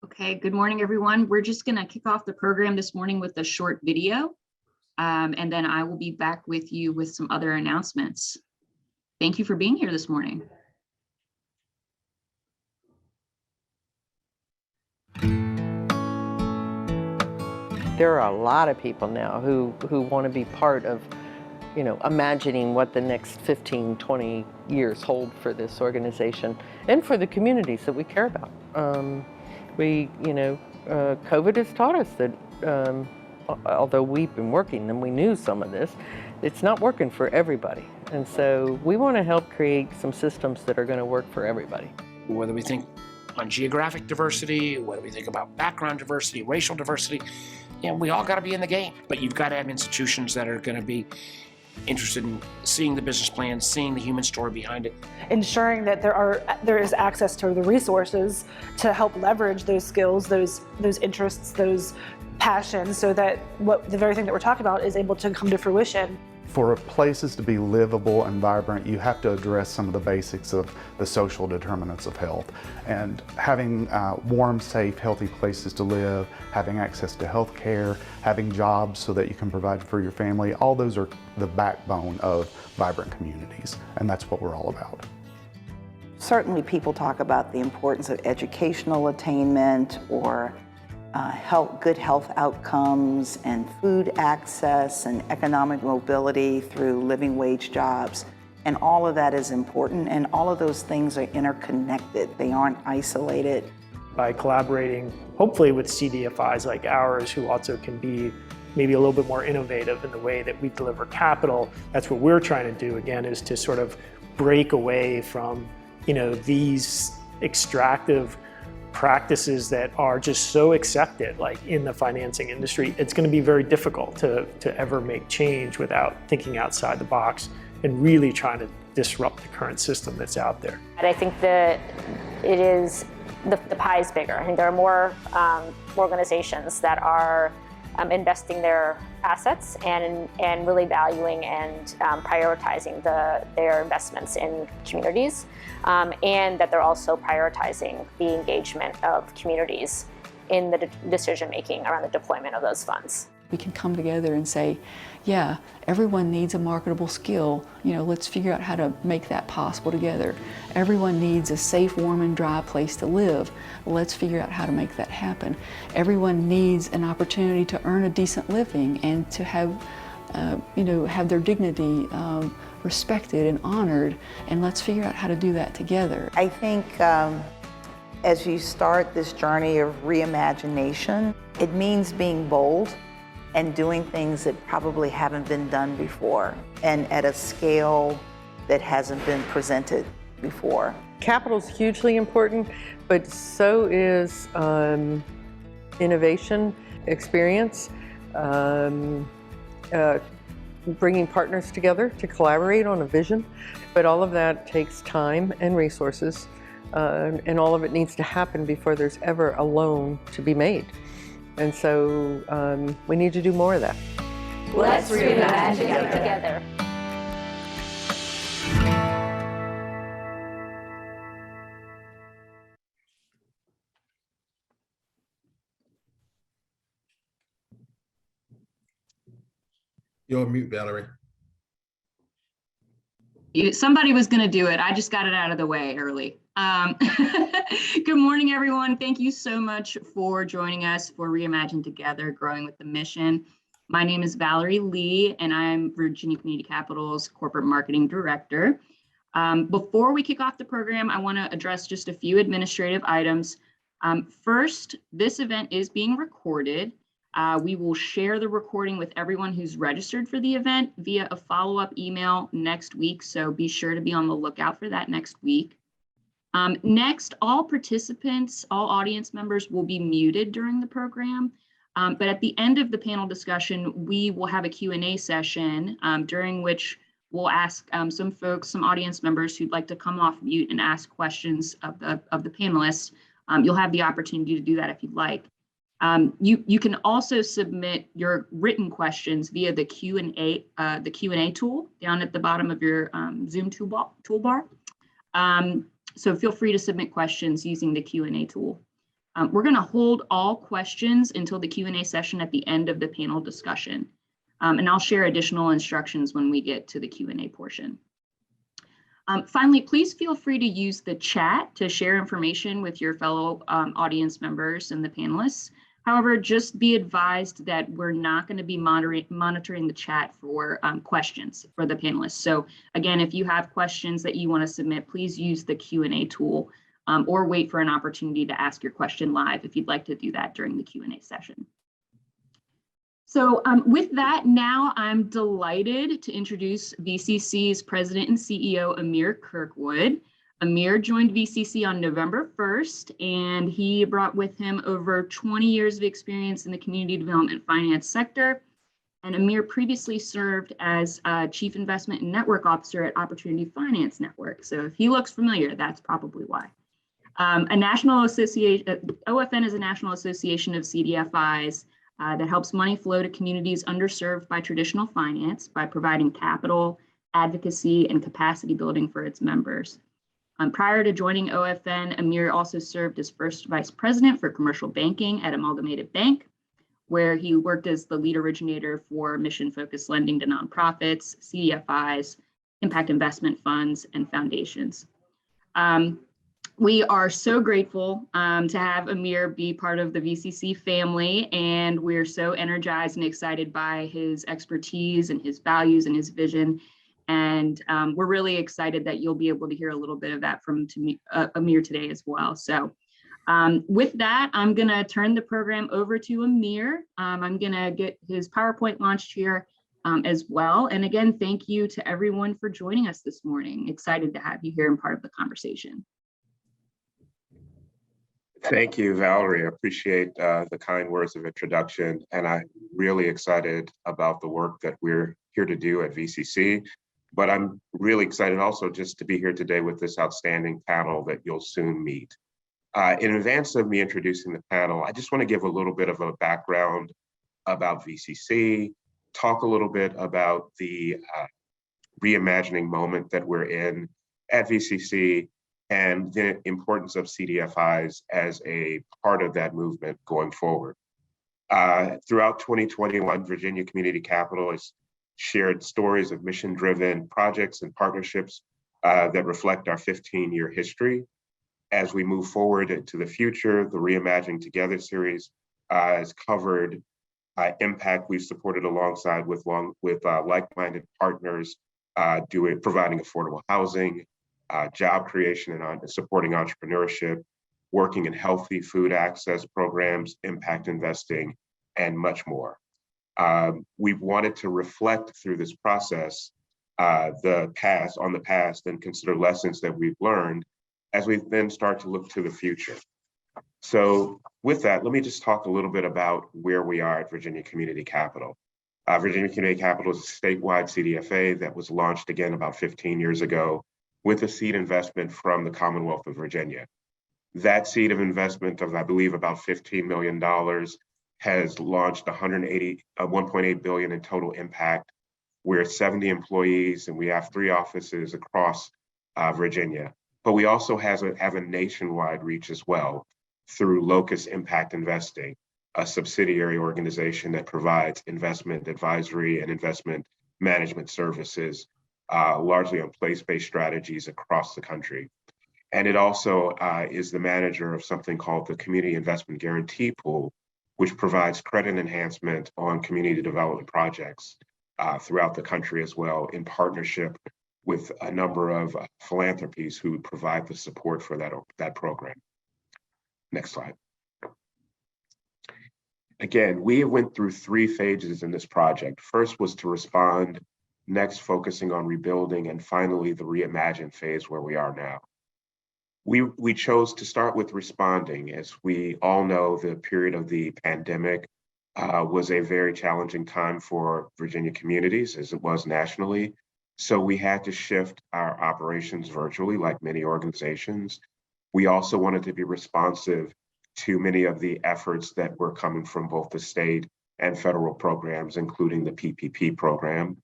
Okay, good morning, everyone. We're just going to kick off the program this morning with a short video, and then I will be back with you with some other announcements. Thank you for being here this morning. There are a lot of people now who want to be part of, imagining what the next 15, 20 years hold for this organization and for the communities that we care about. COVID has taught us that although we've been working and we knew some of this, it's not working for everybody. And so we want to help create some systems that are going to work for everybody. Whether we think on geographic diversity, whether we think about background diversity, racial diversity, we all got to be in the game. But you've got to have institutions that are going to be interested in seeing the business plan, seeing the human story behind it. Ensuring that there is access to the resources to help leverage those skills, those interests, those passions, so that the very thing that we're talking about is able to come to fruition. For places to be livable and vibrant, you have to address some of the basics of the social determinants of health. And having warm, safe, healthy places to live, having access to health care, having jobs so that you can provide for your family, all those are the backbone of vibrant communities. And that's what we're all about. Certainly people talk about the importance of educational attainment or good health outcomes and food access and economic mobility through living wage jobs. And all of that is important, and all of those things are interconnected. They aren't isolated. By collaborating, hopefully with CDFIs like ours, who also can be maybe a little bit more innovative in the way that we deliver capital, that's what we're trying to do, again, is to sort of break away from, these extractive practices that are just so accepted, like in the financing industry. It's going to be very difficult to ever make change without thinking outside the box and really trying to disrupt the current system that's out there. And I think that it is, the pie is bigger. I think there are more organizations that are investing their assets and really valuing and prioritizing their investments in communities, and that they're also prioritizing the engagement of communities in the decision making around the deployment of those funds. We can come together and say, yeah, everyone needs a marketable skill. Let's figure out how to make that possible together. Everyone needs a safe, warm, and dry place to live. Let's figure out how to make that happen. Everyone needs an opportunity to earn a decent living and to have, have their dignity respected and honored. And let's figure out how to do that together. I think as you start this journey of reimagination, it means being bold and doing things that probably haven't been done before and at a scale that hasn't been presented before. Capital is hugely important, but so is innovation, experience, bringing partners together to collaborate on a vision. But all of that takes time and resources, and all of it needs to happen before there's ever a loan to be made. And so we need to do more of that. Let's reimagine together. You're on mute, Valerie. Somebody was going to do it. I just got it out of the way early. Good morning, everyone. Thank you so much for joining us for Reimagine Together, Growing with the Mission. My name is Valerie Lee, and I'm Virginia Community Capital's Corporate Marketing Director. Before we kick off the program, I want to address just a few administrative items. First, this event is being recorded. We will share the recording with everyone who's registered for the event via a follow-up email next week, so be sure to be on the lookout for that next week. Next, all participants, all audience members will be muted during the program, but at the end of the panel discussion, we will have a Q&A session during which we'll ask some audience members who'd like to come off mute and ask questions of the panelists. You'll have the opportunity to do that if you'd like. You can also submit your written questions via the Q&A tool down at the bottom of your Zoom toolbar. So feel free to submit questions using the Q&A tool. We're going to hold all questions until the Q&A session at the end of the panel discussion. And I'll share additional instructions when we get to the Q&A portion. Finally, please feel free to use the chat to share information with your fellow audience members and the panelists. However, just be advised that we're not going to be monitoring the chat for questions for the panelists. So again, if you have questions that you want to submit, please use the Q&A tool or wait for an opportunity to ask your question live if you'd like to do that during the Q&A session. So with that, now I'm delighted to introduce VCC's President and CEO, Amir Kirkwood. Amir joined VCC on November 1st, and he brought with him over 20 years of experience in the community development finance sector. And Amir previously served as Chief Investment and Network Officer at Opportunity Finance Network. So if he looks familiar, that's probably why. A national association, OFN is a national association of CDFIs that helps money flow to communities underserved by traditional finance by providing capital, advocacy, and capacity building for its members. Prior to joining OFN, Amir also served as first vice president for commercial banking at Amalgamated Bank, where he worked as the lead originator for mission-focused lending to nonprofits, CDFIs, impact investment funds, and foundations. We are so grateful to have Amir be part of the VCC family, and we're so energized and excited by his expertise and his values and his vision. And we're really excited that you'll be able to hear a little bit of that from Amir today as well. So with that, I'm going to turn the program over to Amir. I'm going to get his PowerPoint launched here as well. And again, thank you to everyone for joining us this morning. Excited to have you here and part of the conversation. Thank you, Valerie. I appreciate the kind words of introduction, and I'm really excited about the work that we're here to do at VCC. But I'm really excited also just to be here today with this outstanding panel that you'll soon meet. In advance of me introducing the panel, I just want to give a little bit of a background about VCC, talk a little bit about the reimagining moment that we're in at VCC, and the importance of CDFIs as a part of that movement going forward. Throughout 2021, Virginia Community Capital has shared stories of mission-driven projects and partnerships that reflect our 15-year history. As we move forward into the future, the Reimagine Together series has covered impact we've supported alongside with like-minded partners, providing affordable housing, job creation and supporting entrepreneurship, working in healthy food access programs, impact investing, and much more. We've wanted to reflect through this process the past and consider lessons that we've learned as we then start to look to the future. So with that, let me just talk a little bit about where we are at Virginia Community Capital. Virginia Community Capital is a statewide CDFA that was launched again about 15 years ago with a seed investment from the Commonwealth of Virginia. That seed of investment of, I believe, about $15 million has launched $1.8 billion in total impact. We're 70 employees and we have 3 offices across Virginia, but we also have a nationwide reach as well through Locus Impact Investing, a subsidiary organization that provides investment advisory and investment management services, largely on place-based strategies across the country. And it also is the manager of something called the Community Investment Guarantee Pool, which provides credit enhancement on community development projects throughout the country as well, in partnership with a number of philanthropies who provide the support for that program. Next slide. Again, we went through 3 phases in this project. First was to respond, next focusing on rebuilding, and finally the reimagine phase where we are now. We chose to start with responding. As we all know, the period of the pandemic was a very challenging time for Virginia communities, as it was nationally. So we had to shift our operations virtually, like many organizations. We also wanted to be responsive to many of the efforts that were coming from both the state and federal programs, including the PPP program.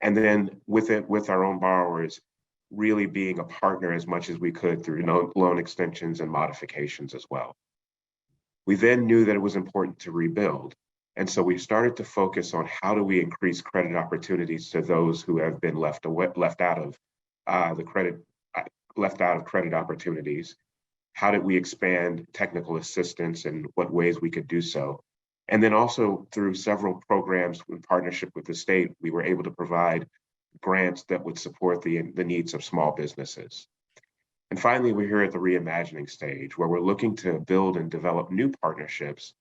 And then with our own borrowers, really being a partner as much as we could through loan extensions and modifications as well. We then knew that it was important to rebuild. And so we started to focus on how do we increase credit opportunities to those who have been left out of credit opportunities. How did we expand technical assistance and what ways we could do so? And then also through several programs in partnership with the state, we were able to provide grants that would support the needs of small businesses. And finally, we're here at the reimagining stage where we're looking to build and develop new partnerships,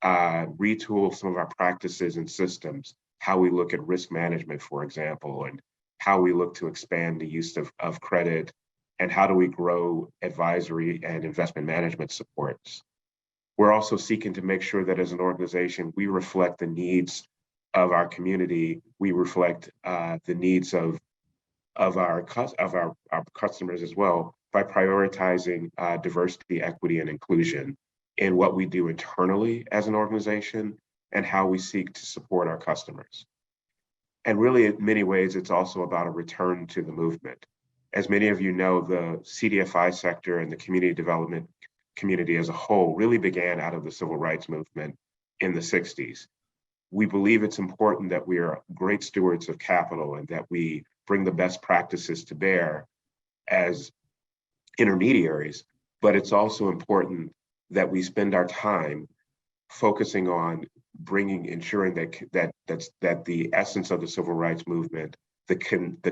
retool some of our practices and systems, how we look at risk management, for example, and how we look to expand the use of credit, and how do we grow advisory and investment management supports. We're also seeking to make sure that as an organization, we reflect the needs of our community, we reflect the needs of our customers as well by prioritizing diversity, equity, and inclusion in what we do internally as an organization and how we seek to support our customers. And really, in many ways, it's also about a return to the movement. As many of you know, the Cdfi sector and the community development community as a whole really began out of the civil rights movement in the 60s. We believe it's important that we are great stewards of capital and that we bring the best practices to bear as intermediaries, but it's also important that we spend our time focusing on ensuring that the essence of the civil rights movement, the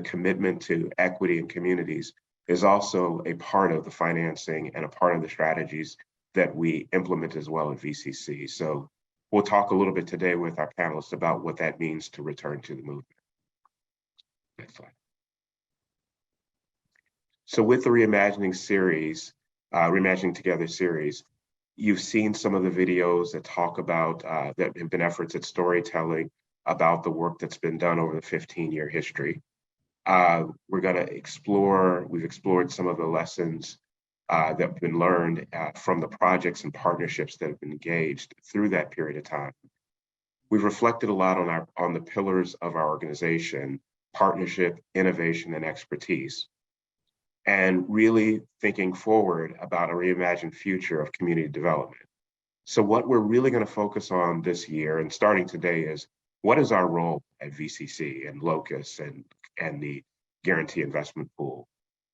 commitment to equity and communities, is also a part of the financing and a part of the strategies that we implement as well at VCC. So we'll talk a little bit today with our panelists about what that means to return to the movement. Next slide. So with the Reimagining series, Reimagining Together series, you've seen some of the videos that talk about, that have been efforts at storytelling about the work that's been done over the 15-year history. We're gonna we've explored some of the lessons that have been learned from the projects and partnerships that have been engaged through that period of time. We've reflected a lot on the pillars of our organization: partnership, innovation, and expertise, and really thinking forward about a reimagined future of community development. So what we're really going to focus on this year and starting today is, what is our role at VCC and Locus and the Guarantee Investment Pool?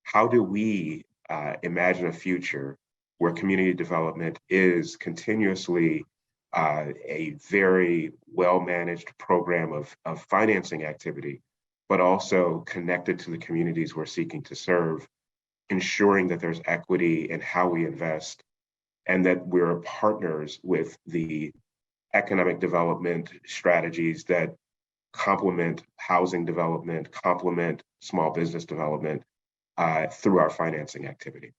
How do we imagine a future where community development is continuously a very well-managed program of financing activity, but also connected to the communities we're seeking to serve, ensuring that there's equity in how we invest, and that we're partners with the economic development strategies that complement housing development, complement small business development through our financing activity.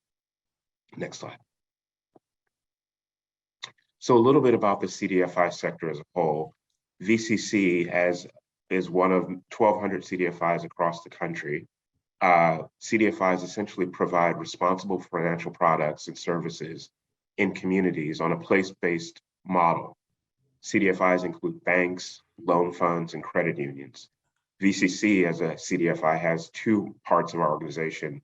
Next slide. So a little bit about the Cdfi sector as a whole. VCC is one of 1,200 Cdfis across the country. Cdfis essentially provide responsible financial products and services in communities on a place-based model. Cdfis include banks, loan funds, and credit unions. VCC as a Cdfi has two parts of our organization,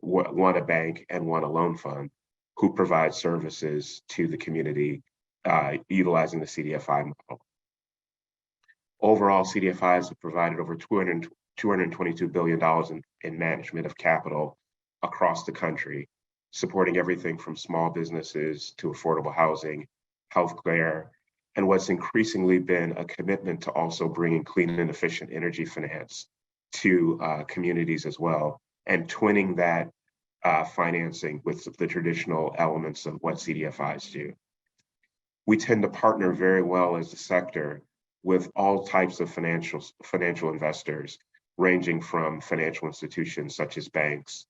one a bank and one a loan fund, who provide services to the community utilizing the Cdfi model. Overall, Cdfis have provided over $222 billion in management of capital across the country, supporting everything from small businesses to affordable housing, healthcare, and what's increasingly been a commitment to also bringing clean and efficient energy finance to communities as well, and twinning that financing with the traditional elements of what Cdfis do. We tend to partner very well as a sector with all types of financial investors, ranging from financial institutions such as banks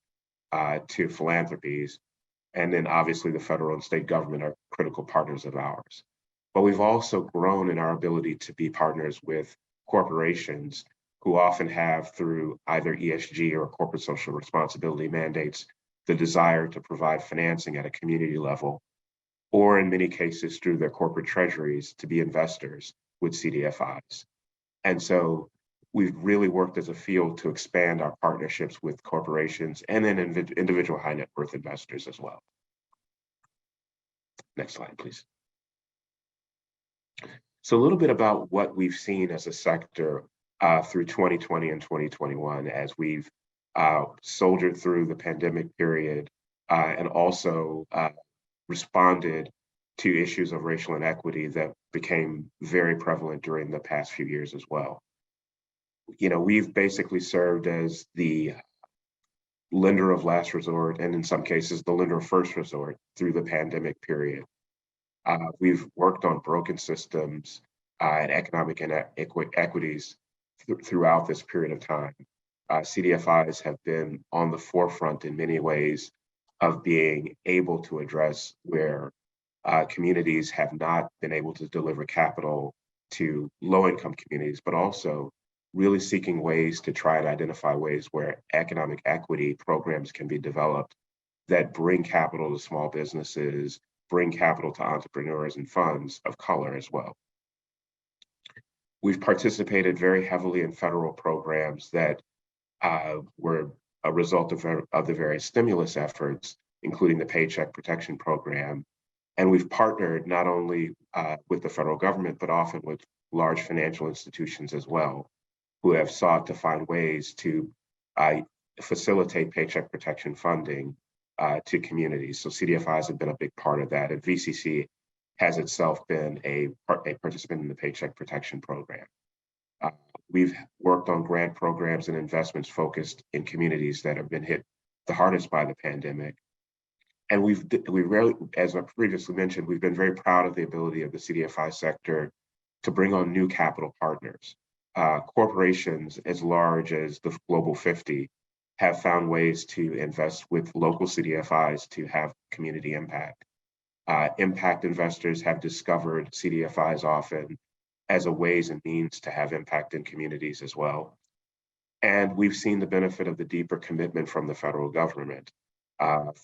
to philanthropies, and then obviously the federal and state government are critical partners of ours. But we've also grown in our ability to be partners with corporations who often have, through either ESG or corporate social responsibility mandates, the desire to provide financing at a community level, or in many cases through their corporate treasuries to be investors with Cdfis. And so we've really worked as a field to expand our partnerships with corporations and then individual high net worth investors as well. Next slide, please. So a little bit about what we've seen as a sector through 2020 and 2021 as we've soldiered through the pandemic period and also responded to issues of racial inequity that became very prevalent during the past few years as well. We've basically served as the lender of last resort, and in some cases, the lender of first resort through the pandemic period. We've worked on broken systems and economic inequities throughout this period of time. CDFIs have been on the forefront in many ways of being able to address where communities have not been able to deliver capital to low-income communities, but also really seeking ways to try and identify ways where economic equity programs can be developed that bring capital to small businesses, bring capital to entrepreneurs and funds of color as well. We've participated very heavily in federal programs that were a result of the various stimulus efforts, including the Paycheck Protection Program. And we've partnered not only with the federal government, but often with large financial institutions as well, who have sought to find ways to facilitate paycheck protection funding to communities. So CDFIs have been a big part of that, and VCC has itself been a participant in the Paycheck Protection Program. We've worked on grant programs and investments focused in communities that have been hit the hardest by the pandemic. And we really, as I previously mentioned, we've been very proud of the ability of the Cdfi sector to bring on new capital partners. Corporations as large as the Global 50 have found ways to invest with local CDFIs to have community impact. Impact investors have discovered CDFIs often as a ways and means to have impact in communities as well. And we've seen the benefit of the deeper commitment from the federal government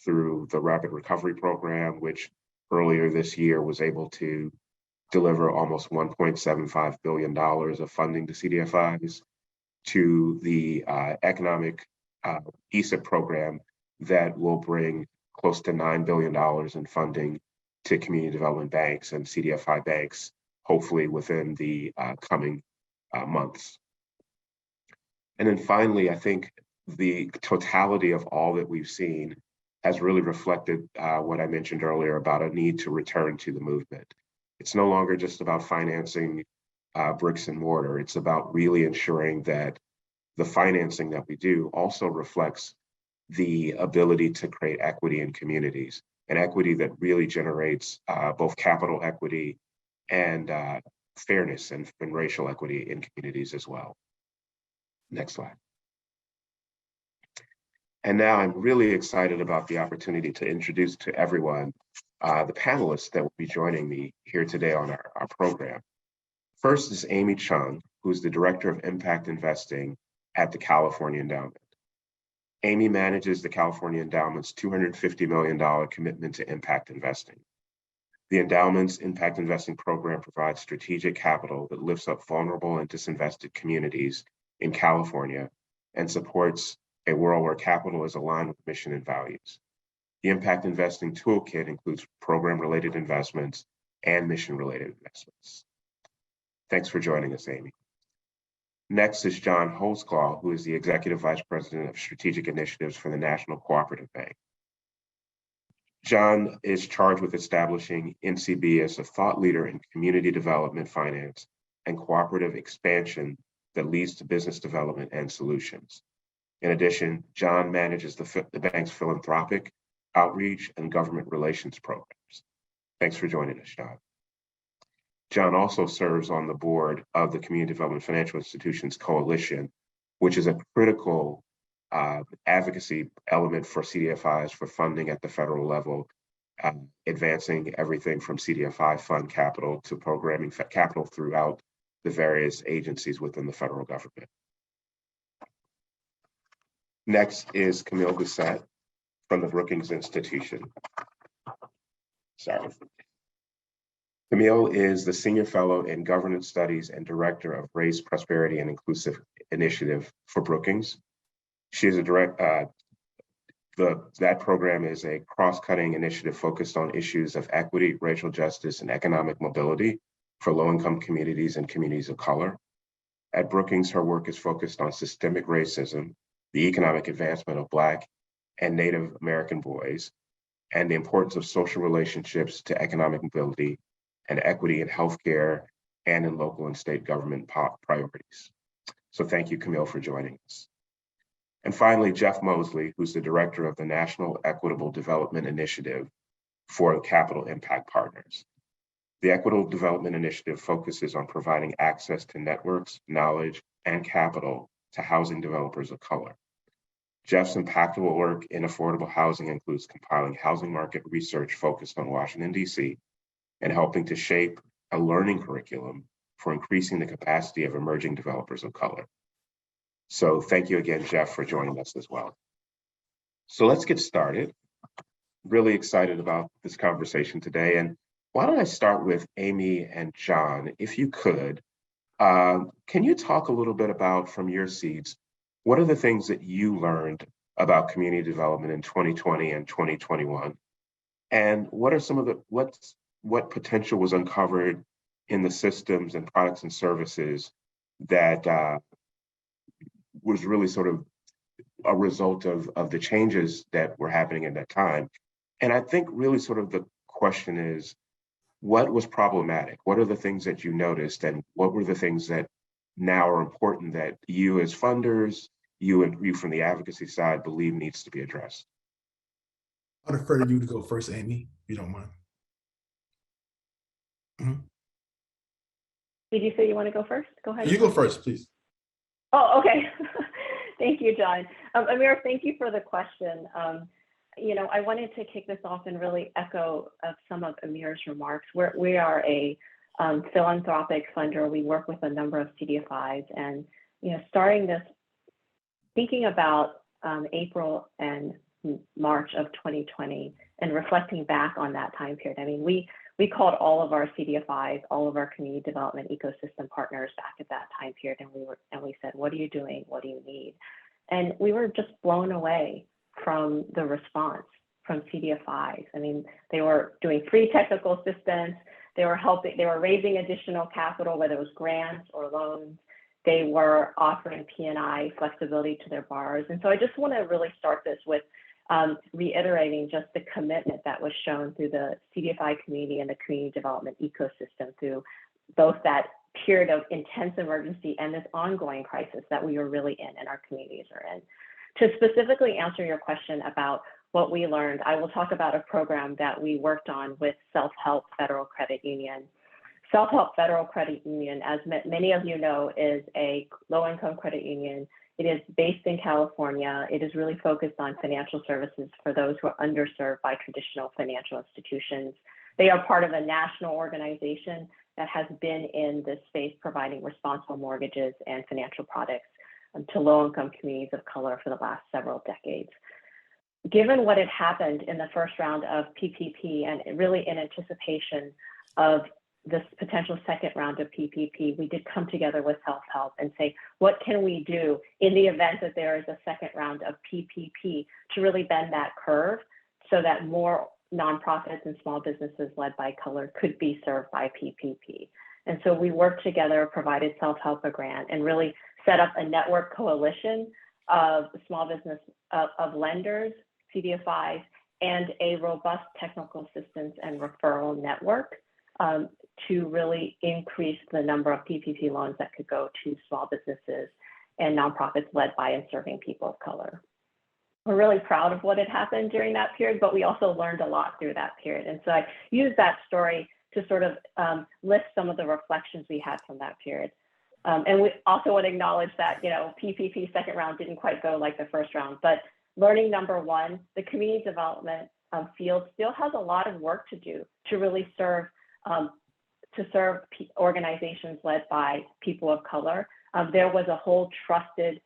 through the Rapid Recovery Program, which earlier this year was able to deliver almost $1.75 billion of funding to CDFIs, to the economic ESIP program that will bring close to $9 billion in funding to community development banks and CDFI banks, hopefully within the coming months. And then finally, I think the totality of all that we've seen has really reflected what I mentioned earlier about a need to return to the movement. It's no longer just about financing bricks and mortar. It's about really ensuring that the financing that we do also reflects the ability to create equity in communities, and equity that really generates both capital equity and fairness and racial equity in communities as well. Next slide. And now I'm really excited about the opportunity to introduce to everyone the panelists that will be joining me here today on our program. First is Amy Chung, who is the Director of Impact Investing at the California Endowment. Amy manages the California Endowment's $250 million commitment to impact investing. The Endowment's impact investing program provides strategic capital that lifts up vulnerable and disinvested communities in California and supports a world where capital is aligned with mission and values. The impact investing toolkit includes program-related investments and mission-related investments. Thanks for joining us, Amy. Next is John Holdsclaw, who is the Executive Vice President of Strategic Initiatives for the National Cooperative Bank. John is charged with establishing NCB as a thought leader in community development finance and cooperative expansion that leads to business development and solutions. In addition, John manages the bank's philanthropic, outreach, and government relations programs. Thanks for joining us, John. John also serves on the board of the Community Development Financial Institutions Coalition, which is a critical advocacy element for CDFIs for funding at the federal level, advancing everything from CDFI fund capital to programming capital throughout the various agencies within the federal government. Next is Camille Busette from the Brookings Institution. Sorry. Camille is the Senior Fellow in Governance Studies and Director of Race, Prosperity, and Inclusive Initiative for Brookings. She is that program is a cross-cutting initiative focused on issues of equity, racial justice, and economic mobility for low-income communities and communities of color. At Brookings, her work is focused on systemic racism, the economic advancement of Black and Native American boys, and the importance of social relationships to economic mobility and equity in healthcare and in local and state government priorities. So thank you, Camille, for joining us. And finally, Jeff Mosley, who's the director of the National Equitable Development Initiative for Capital Impact Partners. The Equitable Development Initiative focuses on providing access to networks, knowledge, and capital to housing developers of color. Jeff's impactful work in affordable housing includes compiling housing market research focused on Washington, D.C., and helping to shape a learning curriculum for increasing the capacity of emerging developers of color. So thank you again, Jeff, for joining us as well. So let's get started. Really excited about this conversation today. And why don't I start with Amy and John, if you could. Can you talk a little bit about, from your seats, what are the things that you learned about community development in 2020 and 2021? And what are some of the, what potential was uncovered in the systems and products and services that was really sort of a result of the changes that were happening at that time? And I think really sort of the question is, what was problematic? What are the things that you noticed, and what were the things that now are important that you as funders, you from the advocacy side, believe needs to be addressed? I'd prefer you to go first, Amy, if you don't mind. Mm-hmm. Did you say you want to go first? Go ahead. You go first, please. Oh, okay. Thank you, John. Amir, thank you for the question. I wanted to kick this off and really echo some of Amir's remarks. We are a philanthropic funder. We work with a number of CDFIs, and starting this, thinking about April and March of 2020, and reflecting back on that time period. I mean, we called all of our CDFIs, all of our community development ecosystem partners back at that time period, and we said, what are you doing? What do you need? And we were just blown away from the response from CDFIs. I mean, they were doing free technical assistance. They were raising additional capital, whether it was grants or loans. They were offering P&I flexibility to their borrowers. And so I just want to really start this with reiterating just the commitment that was shown through the CDFI community and the community development ecosystem through both that period of intense emergency and this ongoing crisis that we are really in and our communities are in. To specifically answer your question about what we learned, I will talk about a program that we worked on with Self-Help Federal Credit Union. Self-Help Federal Credit Union, as many of you know, is a low-income credit union. It is based in California. It is really focused on financial services for those who are underserved by traditional financial institutions. They are part of a national organization that has been in this space providing responsible mortgages and financial products to low-income communities of color for the last several decades. Given what had happened in the first round of PPP, and really in anticipation of this potential second round of PPP, we did come together with Self-Help and say, what can we do in the event that there is a second round of PPP to really bend that curve so that more nonprofits and small businesses led by color could be served by PPP? And so we worked together, provided Self-Help a grant, and really set up a network coalition of small business, of lenders, CDFIs, and a robust technical assistance and referral network to really increase the number of PPP loans that could go to small businesses and nonprofits led by and serving people of color. We're really proud of what had happened during that period, but we also learned a lot through that period. And so I used that story to sort of list some of the reflections we had from that period. And we also want to acknowledge that, PPP second round didn't quite go like the first round, but learning number one, the community development field still has a lot of work to do to really serve organizations led by people of color. There was a whole trusted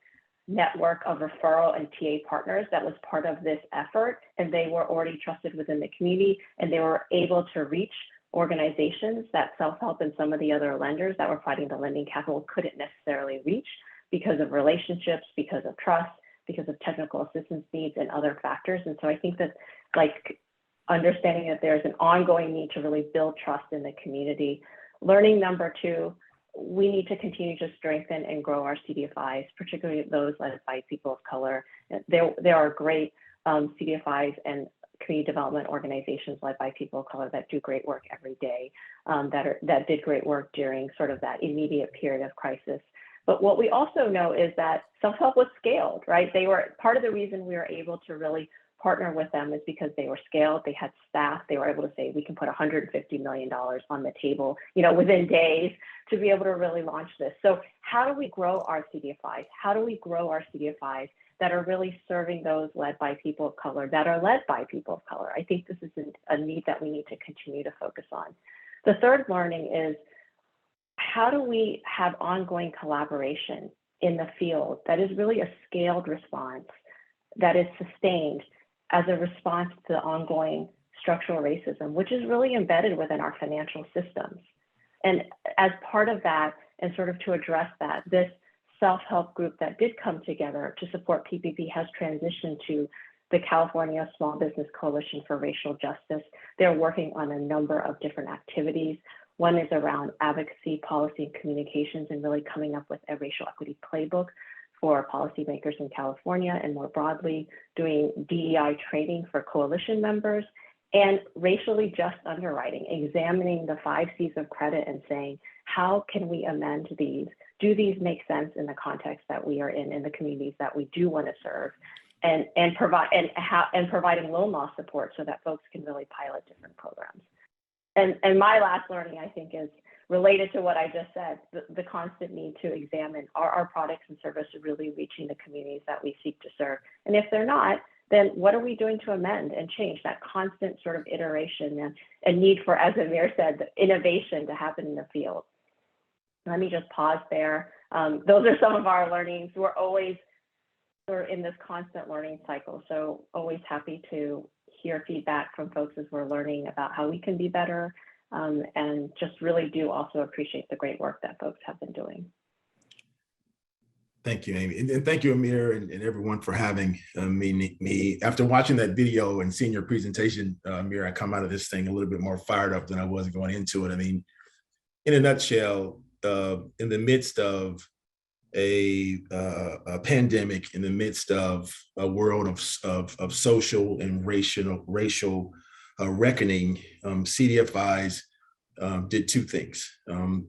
network of referral and TA partners that was part of this effort, and they were already trusted within the community, and they were able to reach organizations that Self-Help and some of the other lenders that were providing the lending capital couldn't necessarily reach because of relationships, because of trust, because of technical assistance needs and other factors. And so I think that, like, understanding that there's an ongoing need to really build trust in the community Learning number two, we need to continue to strengthen and grow our CDFIs, particularly those led by people of color. There are great CDFIs and community development organizations led by people of color that do great work every day, that did great work during sort of that immediate period of crisis. But what we also know is that self-help was scaled, right? They were part of the reason we were able to really partner with them is because they were scaled, they had staff, they were able to say, we can put $150 million on the table, within days to be able to really launch this. So how do we grow our CDFIs? How do we grow our CDFIs that are really serving those led by people of color, that are led by people of color? I think this is a need that we need to continue to focus on. The third learning is, how do we have ongoing collaboration in the field that is really a scaled response that is sustained as a response to the ongoing structural racism, which is really embedded within our financial systems? And as part of that, and sort of to address that, this self-help group that did come together to support PPP has transitioned to the California Small Business Coalition for Racial Justice. They're working on a number of different activities. One is around advocacy, policy, and communications, and really coming up with a racial equity playbook for policymakers in California, and more broadly, doing DEI training for coalition members, and racially just underwriting, examining the 5 C's of credit and saying, how can we amend these? Do these make sense in the context that we are in the communities that we do want to serve, and providing loan loss support so that folks can really pilot different programs. And my last learning, I think, is related to what I just said, the constant need to examine, are our products and services really reaching the communities that we seek to serve? And if they're not, then what are we doing to amend and change? That constant sort of iteration and need for, as Amir said, the innovation to happen in the field. Let me just pause there. Those are some of our learnings. We're always sort of in this constant learning cycle. So always happy to hear feedback from folks as we're learning about how we can be better, and just really do also appreciate the great work that folks have been doing. Thank you, Amy. And thank you, Amir, and everyone for having me. After watching that video and seeing your presentation, Amir, I come out of this thing a little bit more fired up than I was going into it. I mean, in a nutshell, in the midst of a pandemic, in the midst of a world of social and racial reckoning, CDFIs did 2 things.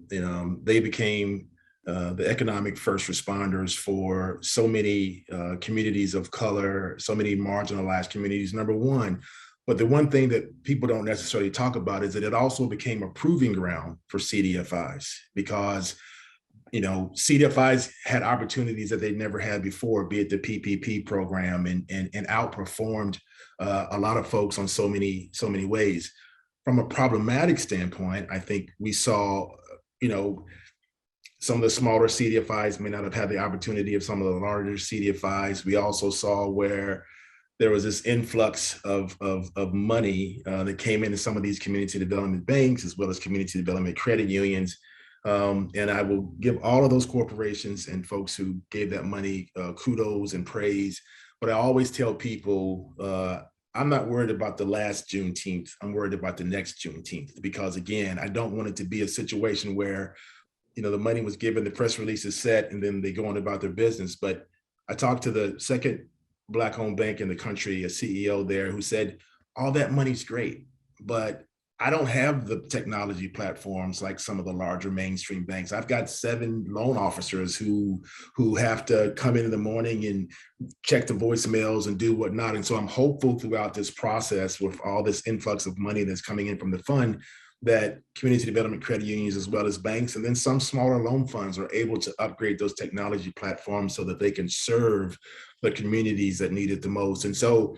They became the economic first responders for so many communities of color, so many marginalized communities, number one. But the one thing that people don't necessarily talk about is that it also became a proving ground for CDFIs, because CDFIs had opportunities that they'd never had before, be it the PPP program, and outperformed a lot of folks on so many ways. From a problematic standpoint, I think we saw, some of the smaller CDFIs may not have had the opportunity of some of the larger CDFIs. We also saw where there was this influx of money that came into some of these community development banks, as well as community development credit unions. And I will give all of those corporations and folks who gave that money kudos and praise. But I always tell people, I'm not worried about the last Juneteenth. I'm worried about the next Juneteenth, because again, I don't want it to be a situation where, the money was given, the press release is set, and then they go on about their business. But I talked to the second Black-owned bank in the country, a CEO there, who said, all that money's great, but I don't have the technology platforms like some of the larger mainstream banks. I've got 7 loan officers who have to come in the morning and check the voicemails and do whatnot. And so I'm hopeful throughout this process, with all this influx of money that's coming in from the fund, that community development credit unions, as well as banks, and then some smaller loan funds, are able to upgrade those technology platforms so that they can serve the communities that need it the most. And so,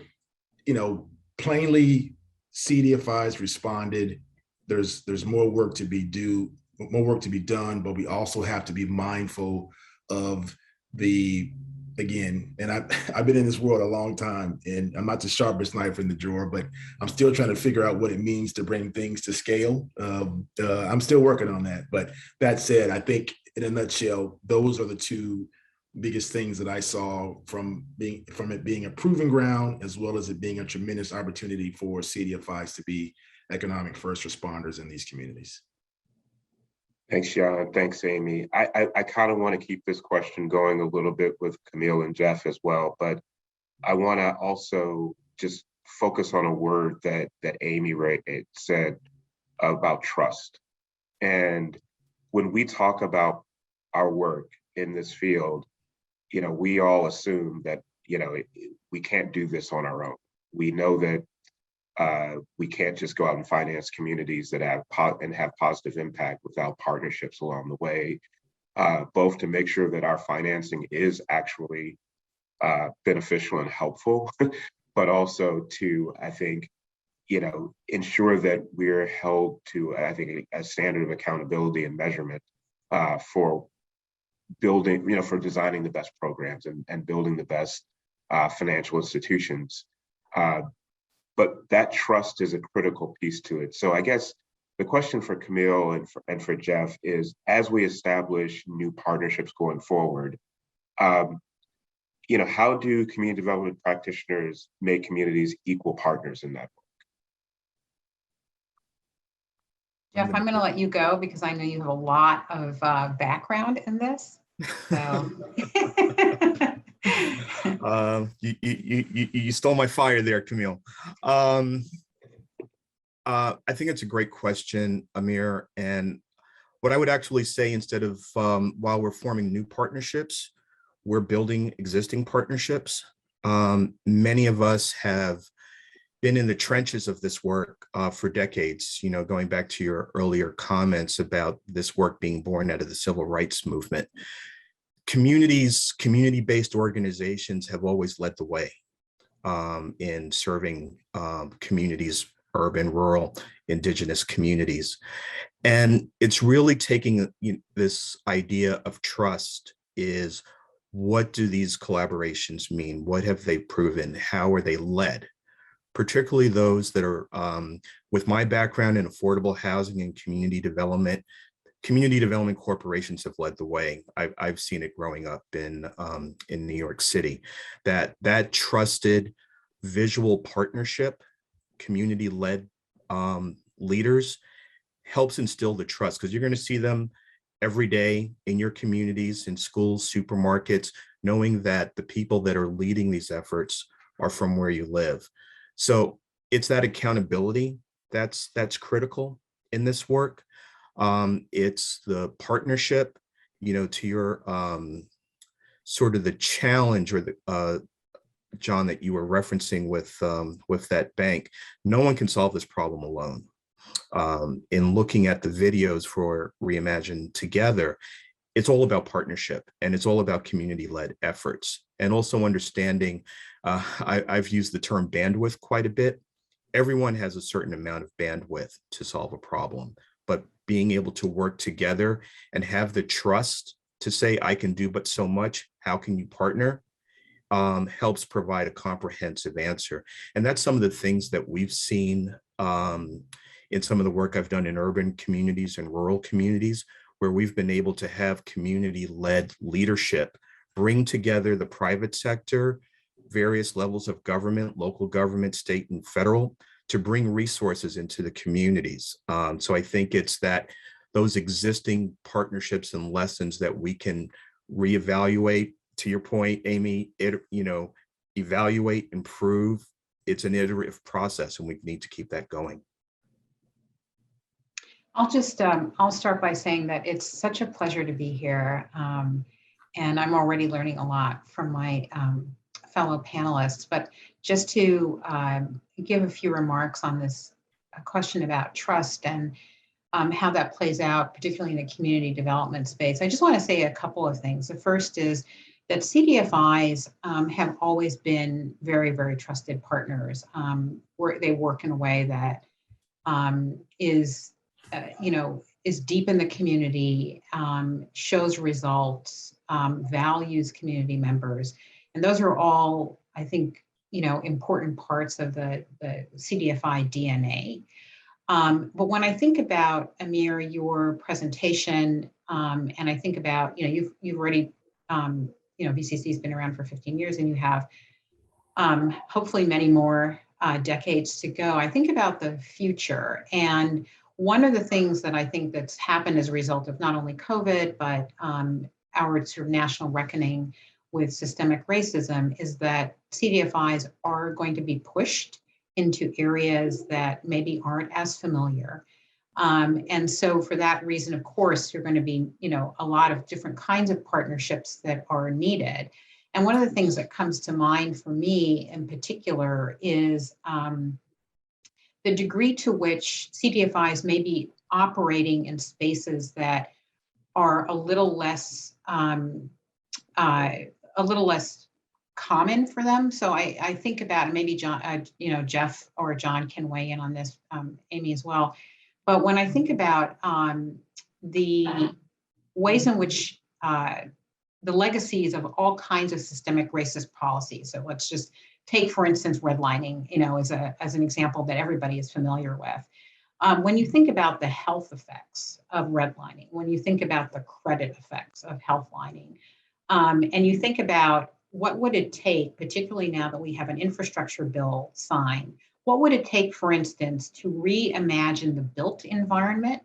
plainly, CDFIs responded. There's more work to be done, but we also have to be mindful of and I've been in this world a long time, and I'm not the sharpest knife in the drawer, but I'm still trying to figure out what it means to bring things to scale. I'm still working on that. But that said, I think in a nutshell, those are the 2 biggest things that I saw from it being a proving ground, as well as it being a tremendous opportunity for CDFIs to be economic first responders in these communities. Thanks, John. Thanks, Amy. I kind of want to keep this question going a little bit with Camille and Jeff as well, but I want to also just focus on a word that Amy said about trust. And when we talk about our work in this field, we all assume that, we can't do this on our own. We know that we can't just go out and finance communities that have positive impact without partnerships along the way, both to make sure that our financing is actually beneficial and helpful, but also to, I think, ensure that we're held to, I think, a standard of accountability and measurement for building, for designing the best programs and building the best financial institutions. But that trust is a critical piece to it. So I guess the question for Camille and for Jeff is, as we establish new partnerships going forward, how do community development practitioners make communities equal partners in that work? Jeff, I'm going to let you go because I know you have a lot of background in this. So. You stole my fire there, Camille. I think it's a great question, Amir. And what I would actually say, instead of while we're forming new partnerships, we're building existing partnerships. Many of us have been in the trenches of this work for decades, going back to your earlier comments about this work being born out of the civil rights movement. Community-based organizations have always led the way in serving communities, urban, rural, indigenous communities. And it's really taking this idea of trust is, what do these collaborations mean? What have they proven? How are they led? Particularly those that are, with my background in affordable housing and community development corporations have led the way. I've seen it growing up in New York City. That trusted visual partnership, community-led leaders helps instill the trust, because you're going to see them every day in your communities, in schools, supermarkets, knowing that the people that are leading these efforts are from where you live. So it's that accountability that's critical in this work. It's the partnership, to your sort of the challenge, or the John, that you were referencing with that bank. No one can solve this problem alone. In looking at the videos for Reimagine Together, it's all about partnership, and it's all about community-led efforts, and also understanding, I've used the term bandwidth quite a bit. Everyone has a certain amount of bandwidth to solve a problem, but being able to work together and have the trust to say, I can do but so much, how can you partner, helps provide a comprehensive answer. And that's some of the things that we've seen in some of the work I've done in urban communities and rural communities, where we've been able to have community-led leadership bring together the private sector, various levels of government, local government, state and federal, to bring resources into the communities. So I think it's those existing partnerships and lessons that we can reevaluate. To your point, Amy, evaluate, improve. It's an iterative process, and we need to keep that going. I'll start by saying that it's such a pleasure to be here. And I'm already learning a lot from my fellow panelists, but just to give a few remarks on this question about trust and how that plays out, particularly in the community development space. I just want to say a couple of things. The first is that CDFIs have always been very, very trusted partners. They work in a way that is deep in the community, shows results, values community members. And those are all, I think, important parts of the CDFI DNA. But when I think about, Amir, your presentation, and I think about, you've already, VCC has been around for 15 years, and you have hopefully many more decades to go. I think about the future, and one of the things that I think that's happened as a result of not only COVID, but our sort of national reckoning with systemic racism is that CDFIs are going to be pushed into areas that maybe aren't as familiar. And so for that reason, of course, you're going to be, a lot of different kinds of partnerships that are needed. And one of the things that comes to mind for me in particular is the degree to which CDFIs may be operating in spaces that are a little less common for them. So I think about, and maybe John, Jeff or John can weigh in on this, Amy as well. But when I think about the ways in which the legacies of all kinds of systemic racist policies, so let's just take, for instance, redlining, as an example that everybody is familiar with. When you think about the health effects of redlining, when you think about the credit effects of healthlining, and you think about what would it take, particularly now that we have an infrastructure bill signed, what would it take, for instance, to reimagine the built environment?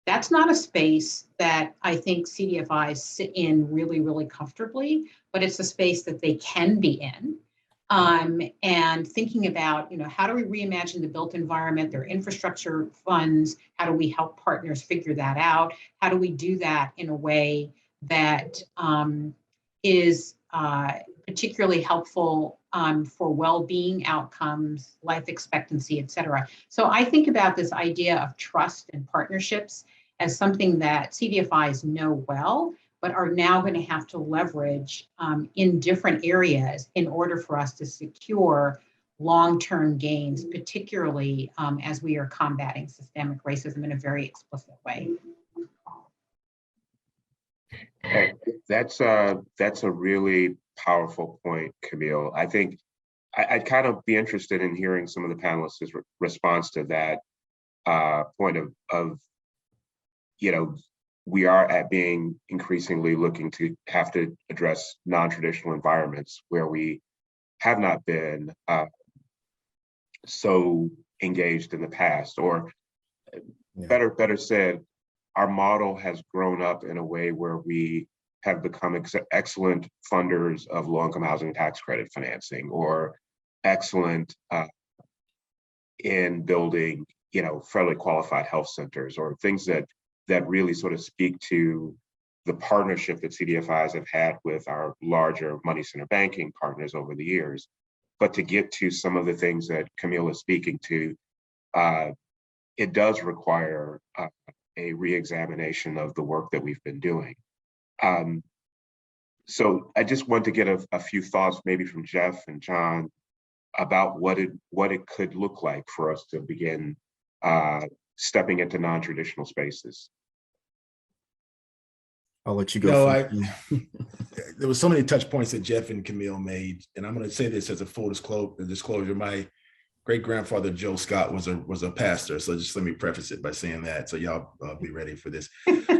That's not a space that I think CDFIs sit in really, really comfortably, but it's a space that they can be in. And thinking about, how do we reimagine the built environment, their infrastructure funds, how do we help partners figure that out? How do we do that in a way that is particularly helpful for well-being outcomes, life expectancy, et cetera. So I think about this idea of trust and partnerships as something that CDFIs know well, but are now going to have to leverage in different areas in order for us to secure long-term gains, particularly as we are combating systemic racism in a very explicit way. That's a really powerful point, Camille. I think I'd kind of be interested in hearing some of the panelists' response to that point of we are at being increasingly looking to have to address non-traditional environments where we have not been so engaged in the past, or better said, our model has grown up in a way where we have become excellent funders of low-income housing tax credit financing, or excellent in building, fairly qualified health centers, or things that really sort of speak to the partnership that CDFIs have had with our larger money center banking partners over the years. But to get to some of the things that Camille is speaking to, it does require a re-examination of the work that we've been doing. So I just want to get a few thoughts, maybe from Jeff and John, about what it could look like for us to begin stepping into non-traditional spaces. I'll let you go. There was so many touch points that Jeff and Camille made, and I'm going to say this as a full disclosure. My great grandfather Joe Scott was a pastor, so just let me preface it by saying that, so y'all be ready for this.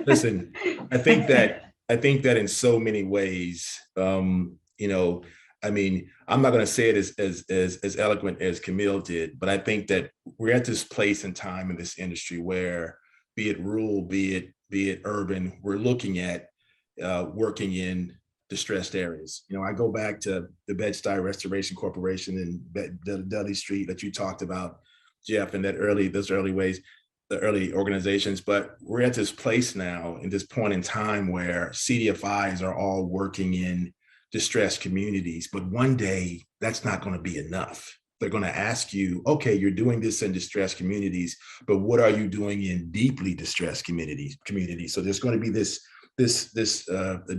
Listen, I think that in so many ways, I'm not going to say it as eloquent as Camille did, but I think that we're at this place in time in this industry where, be it rural, be it urban, we're looking at working in distressed areas. I go back to the Bed-Stuy Restoration Corporation in Dudley Street that you talked about, Jeff, and those early ways, the early organizations. But we're at this place now, in this point in time, where CDFIs are all working in distressed communities. But one day, that's not going to be enough. They're going to ask you, okay, you're doing this in distressed communities, but what are you doing in deeply distressed communities? So there's going to be this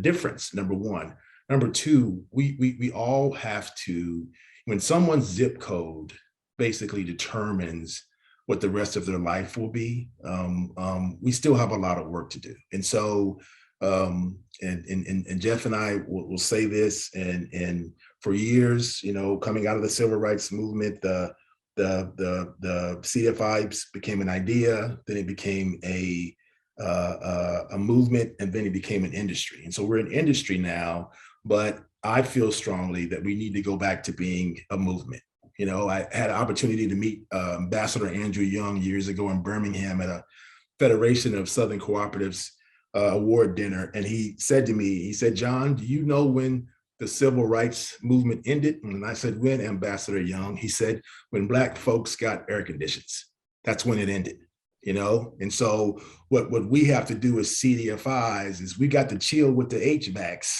difference, number one. Number two, we all have to, when someone's zip code basically determines what the rest of their life will be, we still have a lot of work to do. And so, and Jeff and I will say this, and for years, coming out of the civil rights movement, the CDFI became an idea, then it became a movement, and then it became an industry. And so we're an industry now, but I feel strongly that we need to go back to being a movement. You know, I had an opportunity to meet Ambassador Andrew Young years ago in Birmingham at a Federation of Southern Cooperatives award dinner. And he said to me, he said, "John, do you know when the civil rights movement ended?" And I said, "When, Ambassador Young?" He said, "When Black folks got air conditions. That's when it ended." You know, and so what we have to do as CDFIs is we got to chill with the HVACs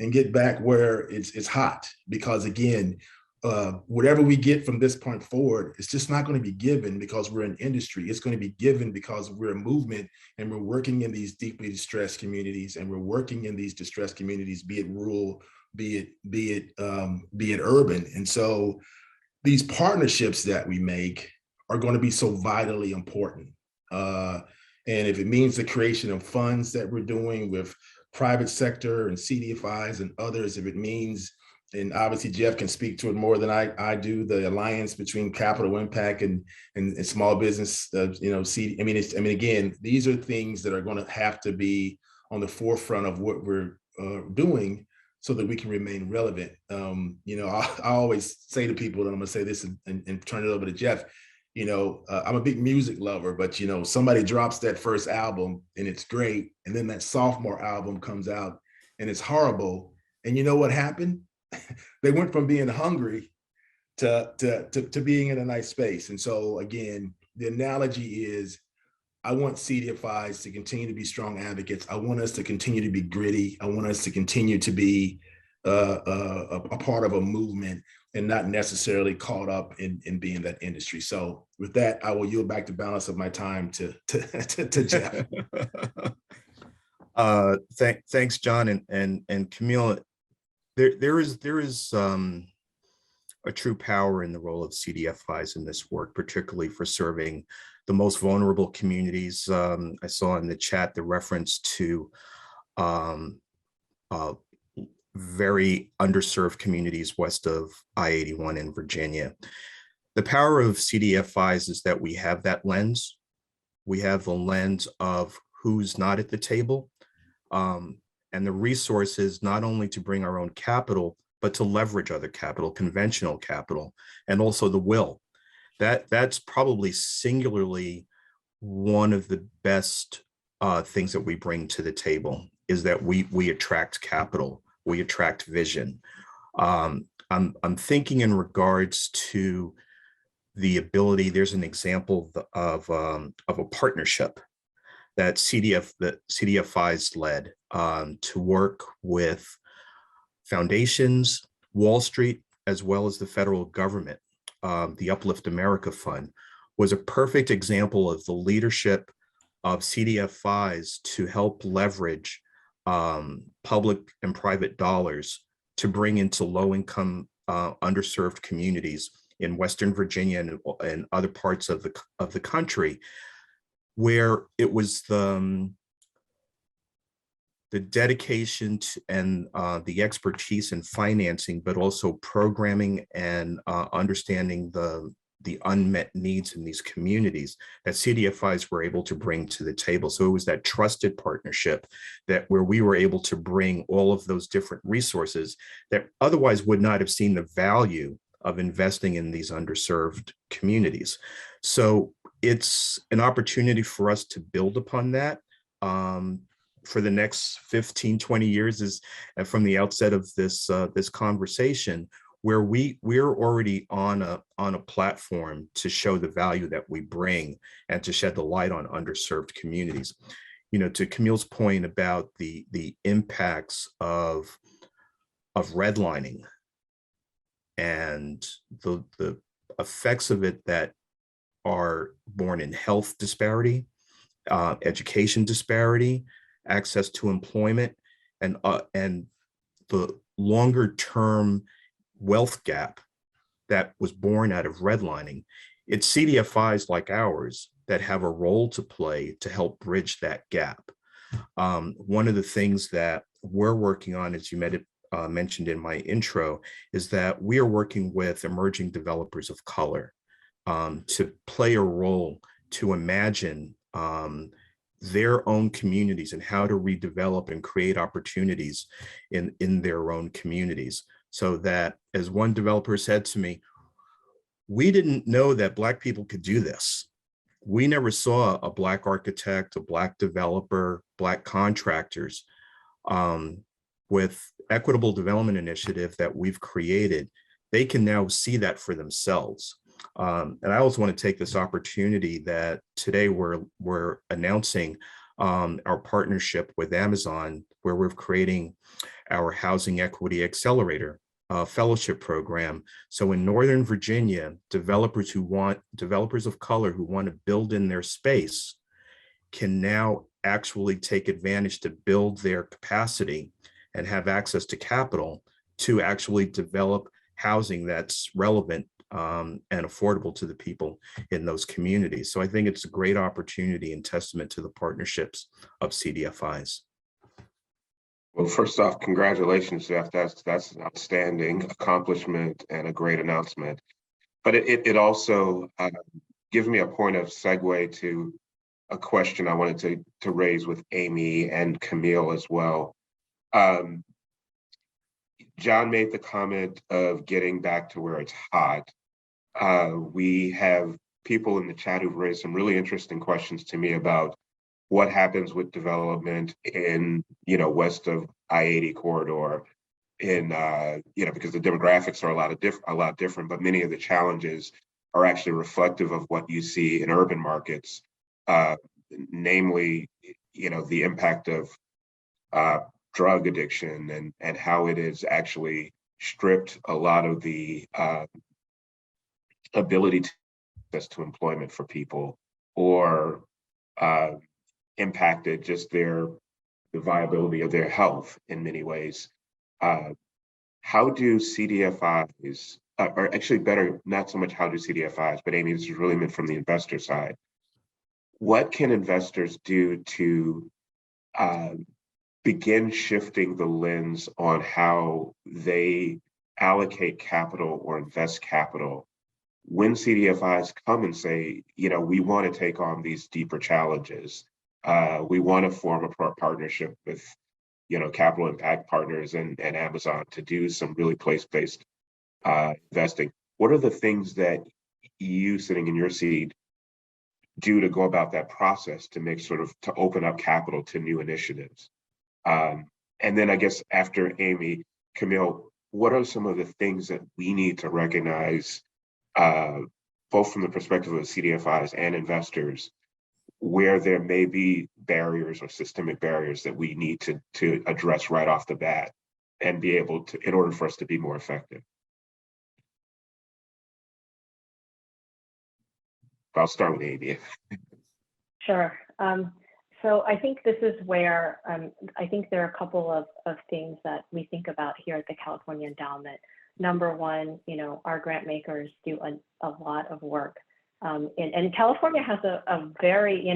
and get back where it's hot, because again, whatever we get from this point forward, it's just not going to be given because we're an industry. It's going to be given because we're a movement, and we're working in these deeply distressed communities, and we're working in these distressed communities, be it rural, be it urban. And so these partnerships that we make are going to be so vitally important. And if it means the creation of funds that we're doing with private sector and CDFIs and others, if it means, and obviously Jeff can speak to it more than I do, the alliance between capital impact and small business, you know, again, these are things that are going to have to be on the forefront of what we're doing so that we can remain relevant. You know, I always say to people, and I'm going to say this and turn it over to Jeff, you know, I'm a big music lover, but, you know, somebody drops that first album and it's great, and then that sophomore album comes out and it's horrible. And you know what happened? They went from being hungry to being in a nice space. And so again, the analogy is, I want CDFIs to continue to be strong advocates. I want us to continue to be gritty. I want us to continue to be a part of a movement and not necessarily caught up in being that industry. So with that, I will yield back the balance of my time to Jeff. Thanks, John and Camille. There is a true power in the role of CDFIs in this work, particularly for serving the most vulnerable communities. I saw in the chat the reference to very underserved communities west of I-81 in Virginia. The power of CDFIs is that we have that lens. We have the lens of who's not at the table, and the resources not only to bring our own capital, but to leverage other capital, conventional capital, and also the will. That's probably singularly one of the best things that we bring to the table, is that we attract capital, we attract vision. I'm thinking in regards to the ability. There's an example of a partnership that CDFIs led to work with foundations, Wall Street, as well as the federal government. The Uplift America Fund was a perfect example of the leadership of CDFIs to help leverage public and private dollars to bring into low-income, underserved communities in Western Virginia and other parts of the country, where it was the dedication to, and the expertise in financing, but also programming and understanding the unmet needs in these communities that CDFIs were able to bring to the table. So it was that trusted partnership where we were able to bring all of those different resources that otherwise would not have seen the value of investing in these underserved communities. So it's an opportunity for us to build upon that for the next 15, 20 years, from the outset of this conversation, where we're already on a platform to show the value that we bring and to shed the light on underserved communities. You know, to Camille's point about the impacts of redlining and the effects of it that are born in health disparity, education disparity, access to employment, and the longer term wealth gap that was born out of redlining. It's CDFIs like ours that have a role to play to help bridge that gap. One of the things that we're working on, as you mentioned in my intro, is that we are working with emerging developers of color to play a role to imagine their own communities and how to redevelop and create opportunities in their own communities. So that, as one developer said to me, we didn't know that Black people could do this. We never saw a Black architect, a Black developer, Black contractors. With Equitable Development Initiative that we've created, they can now see that for themselves. And I also want to take this opportunity that today we're announcing our partnership with Amazon, where we're creating our Housing Equity Accelerator fellowship program. So in Northern Virginia, developers of color who want to build in their space can now actually take advantage to build their capacity and have access to capital to actually develop housing that's relevant and affordable to the people in those communities. So I think it's a great opportunity and testament to the partnerships of CDFIs. Well, first off, congratulations, Jeff. That's an outstanding accomplishment and a great announcement. But it also gives me a point of segue to a question I wanted to raise with Amy and Camille as well. John made the comment of getting back to where it's hot. We have people in the chat who've raised some really interesting questions to me about what happens with development in, west of I-80 corridor in, because the demographics are a lot different, but many of the challenges are actually reflective of what you see in urban markets, namely, the impact of drug addiction and how it has actually stripped a lot of the ability to access to employment for people, or impacted just the viability of their health in many ways. How do CDFIs, or actually better, not so much how do CDFIs, but Amy, this is really meant from the investor side. What can investors do to begin shifting the lens on how they allocate capital or invest capital when CDFIs come and say, we want to take on these deeper challenges? We want to form a partnership with, capital impact partners and Amazon to do some really place-based investing. What are the things that you, sitting in your seat, do to go about that process to make to open up capital to new initiatives? And then I guess after Amy, Camille, what are some of the things that we need to recognize, both from the perspective of CDFIs and investors, where there may be barriers or systemic barriers that we need to address right off the bat and be able to, in order for us to be more effective? I'll start with Amy. Sure. So I think this is where I think there are a couple of things that we think about here at the California Endowment. Number one, our grant makers do a lot of work. And California has a very,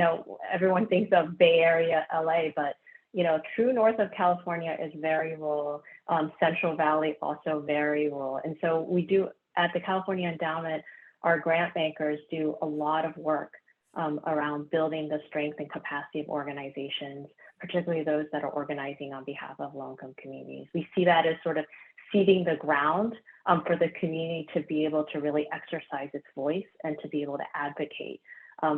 everyone thinks of Bay Area, LA, but, true north of California is very rural. Central Valley also very rural. And so we do, at the California Endowment, our grant makers do a lot of work around building the strength and capacity of organizations, particularly those that are organizing on behalf of low-income communities. We see that as sort of seeding the ground for the community to be able to really exercise its voice and to be able to advocate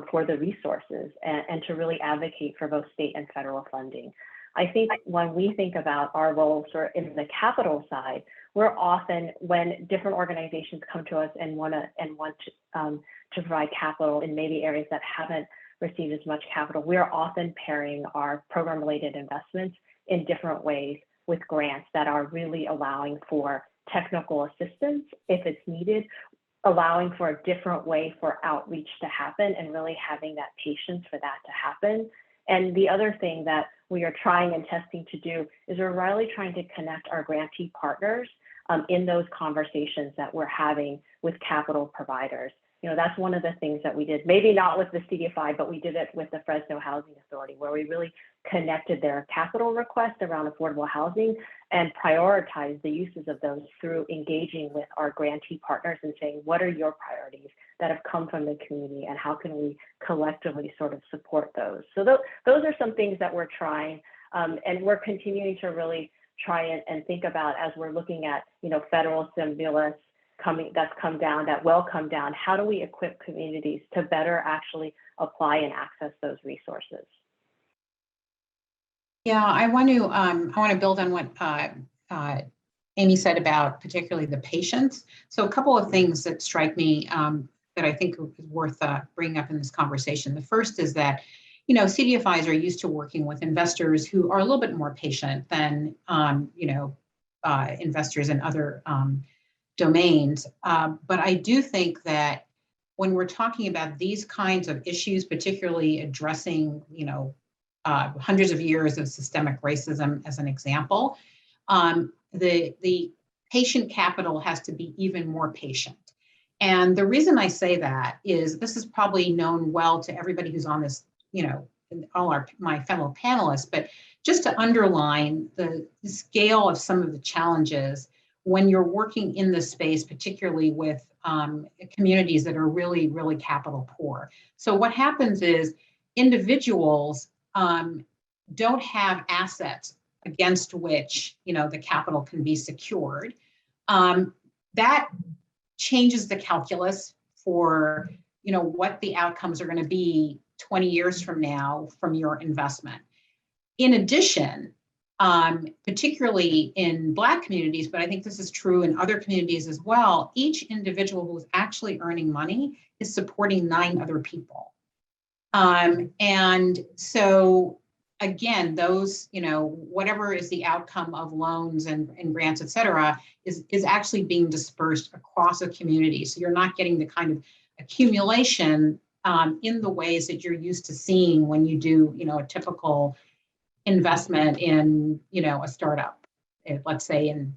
for the resources and to really advocate for both state and federal funding. I think when we think about our role sort of in the capital side, we're often, when different organizations come to us and want to provide capital in maybe areas that haven't received as much capital, we are often pairing our program-related investments in different ways with grants that are really allowing for technical assistance if it's needed, allowing for a different way for outreach to happen and really having that patience for that to happen. And the other thing that we are trying and testing to do is we're really trying to connect our grantee partners in those conversations that we're having with capital providers. That's one of the things that we did, maybe not with the CDFI, but we did it with the Fresno Housing Authority, where we really connected their capital request around affordable housing and prioritized the uses of those through engaging with our grantee partners and saying, what are your priorities that have come from the community and how can we collectively sort of support those? So those are some things that we're trying, and we're continuing to really try and think about as we're looking at, federal stimulus, that's come down, that will come down. How do we equip communities to better actually apply and access those resources? Yeah, I want to build on what Amy said about particularly the patients. So a couple of things that strike me that I think is worth bringing up in this conversation. The first is that, CDFIs are used to working with investors who are a little bit more patient than, investors in other domains. But I do think that when we're talking about these kinds of issues, particularly addressing, hundreds of years of systemic racism as an example, the patient capital has to be even more patient. And the reason I say that is this is probably known well to everybody who's on this, my fellow panelists, but just to underline the scale of some of the challenges when you're working in this space, particularly with communities that are really, really capital poor. So what happens is individuals don't have assets against which, the capital can be secured. That changes the calculus for, what the outcomes are going to be 20 years from now from your investment. In addition, particularly in Black communities, but I think this is true in other communities as well, each individual who is actually earning money is supporting 9 other people. And so again, those, whatever is the outcome of loans and grants, et cetera, is actually being dispersed across a community. So you're not getting the kind of accumulation in the ways that you're used to seeing when you do, a typical investment in, a startup, let's say in,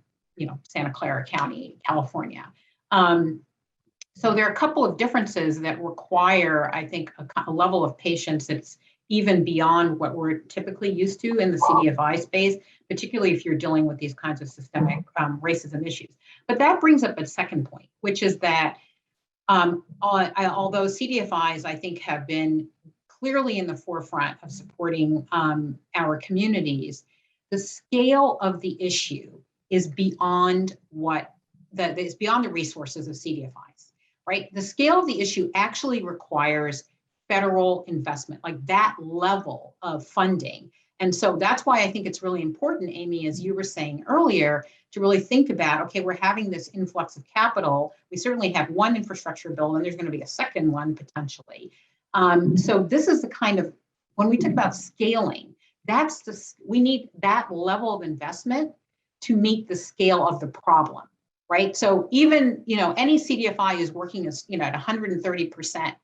Santa Clara County, California. So there are a couple of differences that require, I think, a level of patience that's even beyond what we're typically used to in the CDFI space, particularly if you're dealing with these kinds of systemic racism issues. But that brings up a second point, which is that although CDFIs, I think, have been clearly in the forefront of supporting our communities, the scale of the issue is beyond is beyond the resources of CDFIs, right? The scale of the issue actually requires federal investment, like that level of funding. And so that's why I think it's really important, Amy, as you were saying earlier, to really think about, okay, we're having this influx of capital. We certainly have one infrastructure bill, and there's going to be a second one potentially. So this is the kind of, when we talk about scaling, we need that level of investment to meet the scale of the problem, right? So even, any CDFI is working as, at 130%,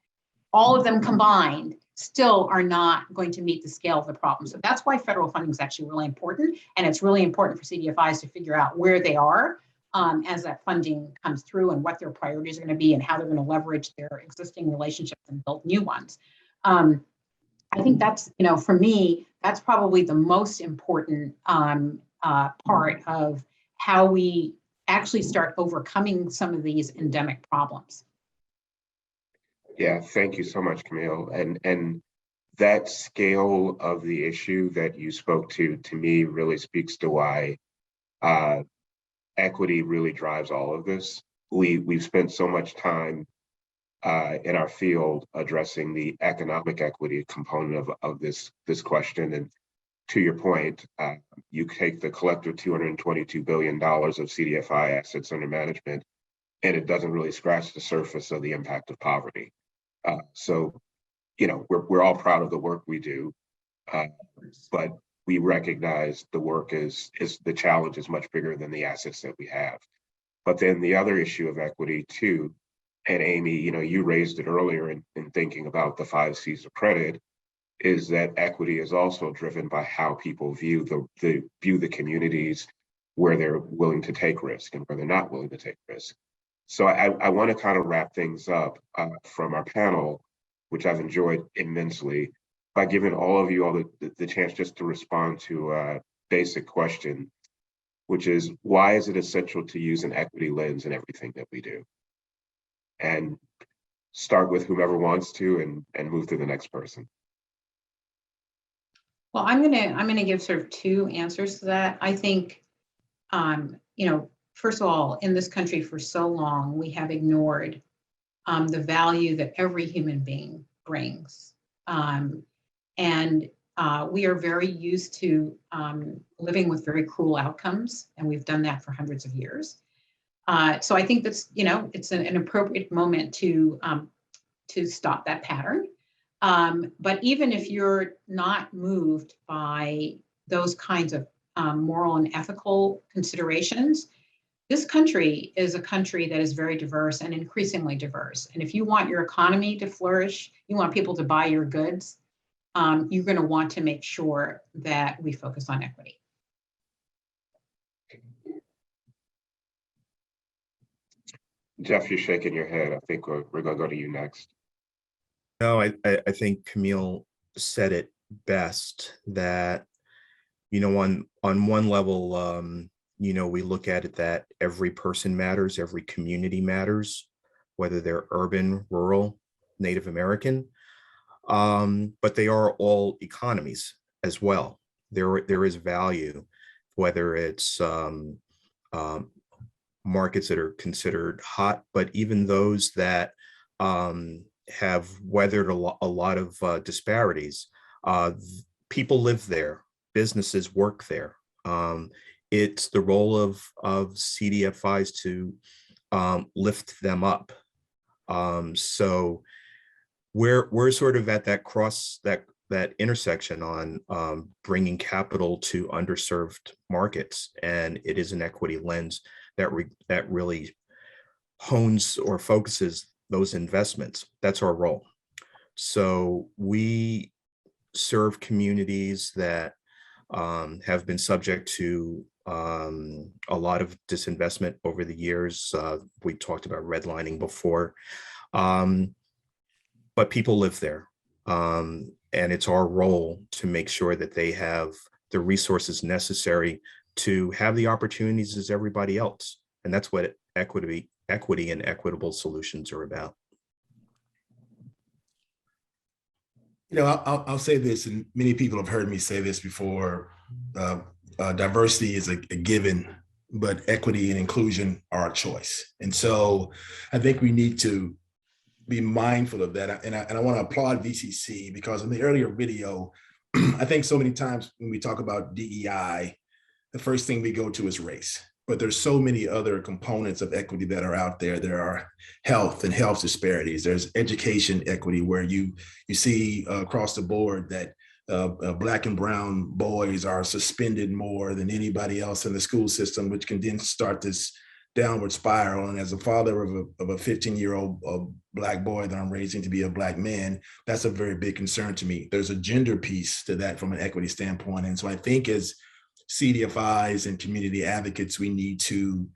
all of them combined still are not going to meet the scale of the problem. So that's why federal funding is actually really important. And it's really important for CDFIs to figure out where they are as that funding comes through and what their priorities are going to be and how they're going to leverage their existing relationships and build new ones. I think that's, for me, that's probably the most important part of how we actually start overcoming some of these endemic problems. Yeah, thank you so much, Camille. And that scale of the issue that you spoke to me, really speaks to why equity really drives all of this. We've spent so much time in our field addressing the economic equity component of this question. And to your point, you take the collective $222 billion of CDFI assets under management, and it doesn't really scratch the surface of the impact of poverty. So, we're all proud of the work we do, but we recognize the work is the challenge is much bigger than the assets that we have. But then the other issue of equity too, and Amy, you raised it earlier in thinking about the 5 C's of credit, is that equity is also driven by how people view the communities where they're willing to take risk and where they're not willing to take risk. So I want to kind of wrap things up from our panel, which I've enjoyed immensely, by giving all of you all the chance just to respond to a basic question, which is, why is it essential to use an equity lens in everything that we do? And start with whomever wants to and move to the next person. Well, I'm gonna give sort of 2 answers to that. I think, first of all, in this country for so long, we have ignored the value that every human being brings. And we are very used to living with very cruel outcomes, and we've done that for hundreds of years. So I think that's, it's an appropriate moment to stop that pattern. But even if you're not moved by those kinds of moral and ethical considerations, this country is a country that is very diverse and increasingly diverse. And if you want your economy to flourish, you want people to buy your goods, you're going to want to make sure that we focus on equity. Jeff, you're shaking your head. I think we're going to go to you next. No, I think Camille said it best, that, on one level, we look at it that every person matters, every community matters, whether they're urban, rural, Native American, but they are all economies as well. There is value, whether it's markets that are considered hot, but even those that have weathered a lot of disparities. People live there, businesses work there. It's the role of CDFIs to lift them up. So we're sort of at that intersection on bringing capital to underserved markets, and it is an equity lens that really hones or focuses those investments. That's our role. So we serve communities that have been subject to a lot of disinvestment over the years. We talked about redlining before, but people live there. And it's our role to make sure that they have the resources necessary to have the opportunities as everybody else. And that's what equity and equitable solutions are about. I'll say this, and many people have heard me say this before. Diversity is a given, but equity and inclusion are a choice. And so I think we need to be mindful of that. And I want to applaud VCC, because in the earlier video, I think so many times when we talk about DEI, the first thing we go to is race. But there's so many other components of equity that are out there. There are health and health disparities. There's education equity, where you see across the board that Black and brown boys are suspended more than anybody else in the school system, which can then start this downward spiral. And as a father of a 15-year-old Black boy that I'm raising to be a Black man, that's a very big concern to me. There's a gender piece to that from an equity standpoint. And so I think as CDFIs and community advocates, we need to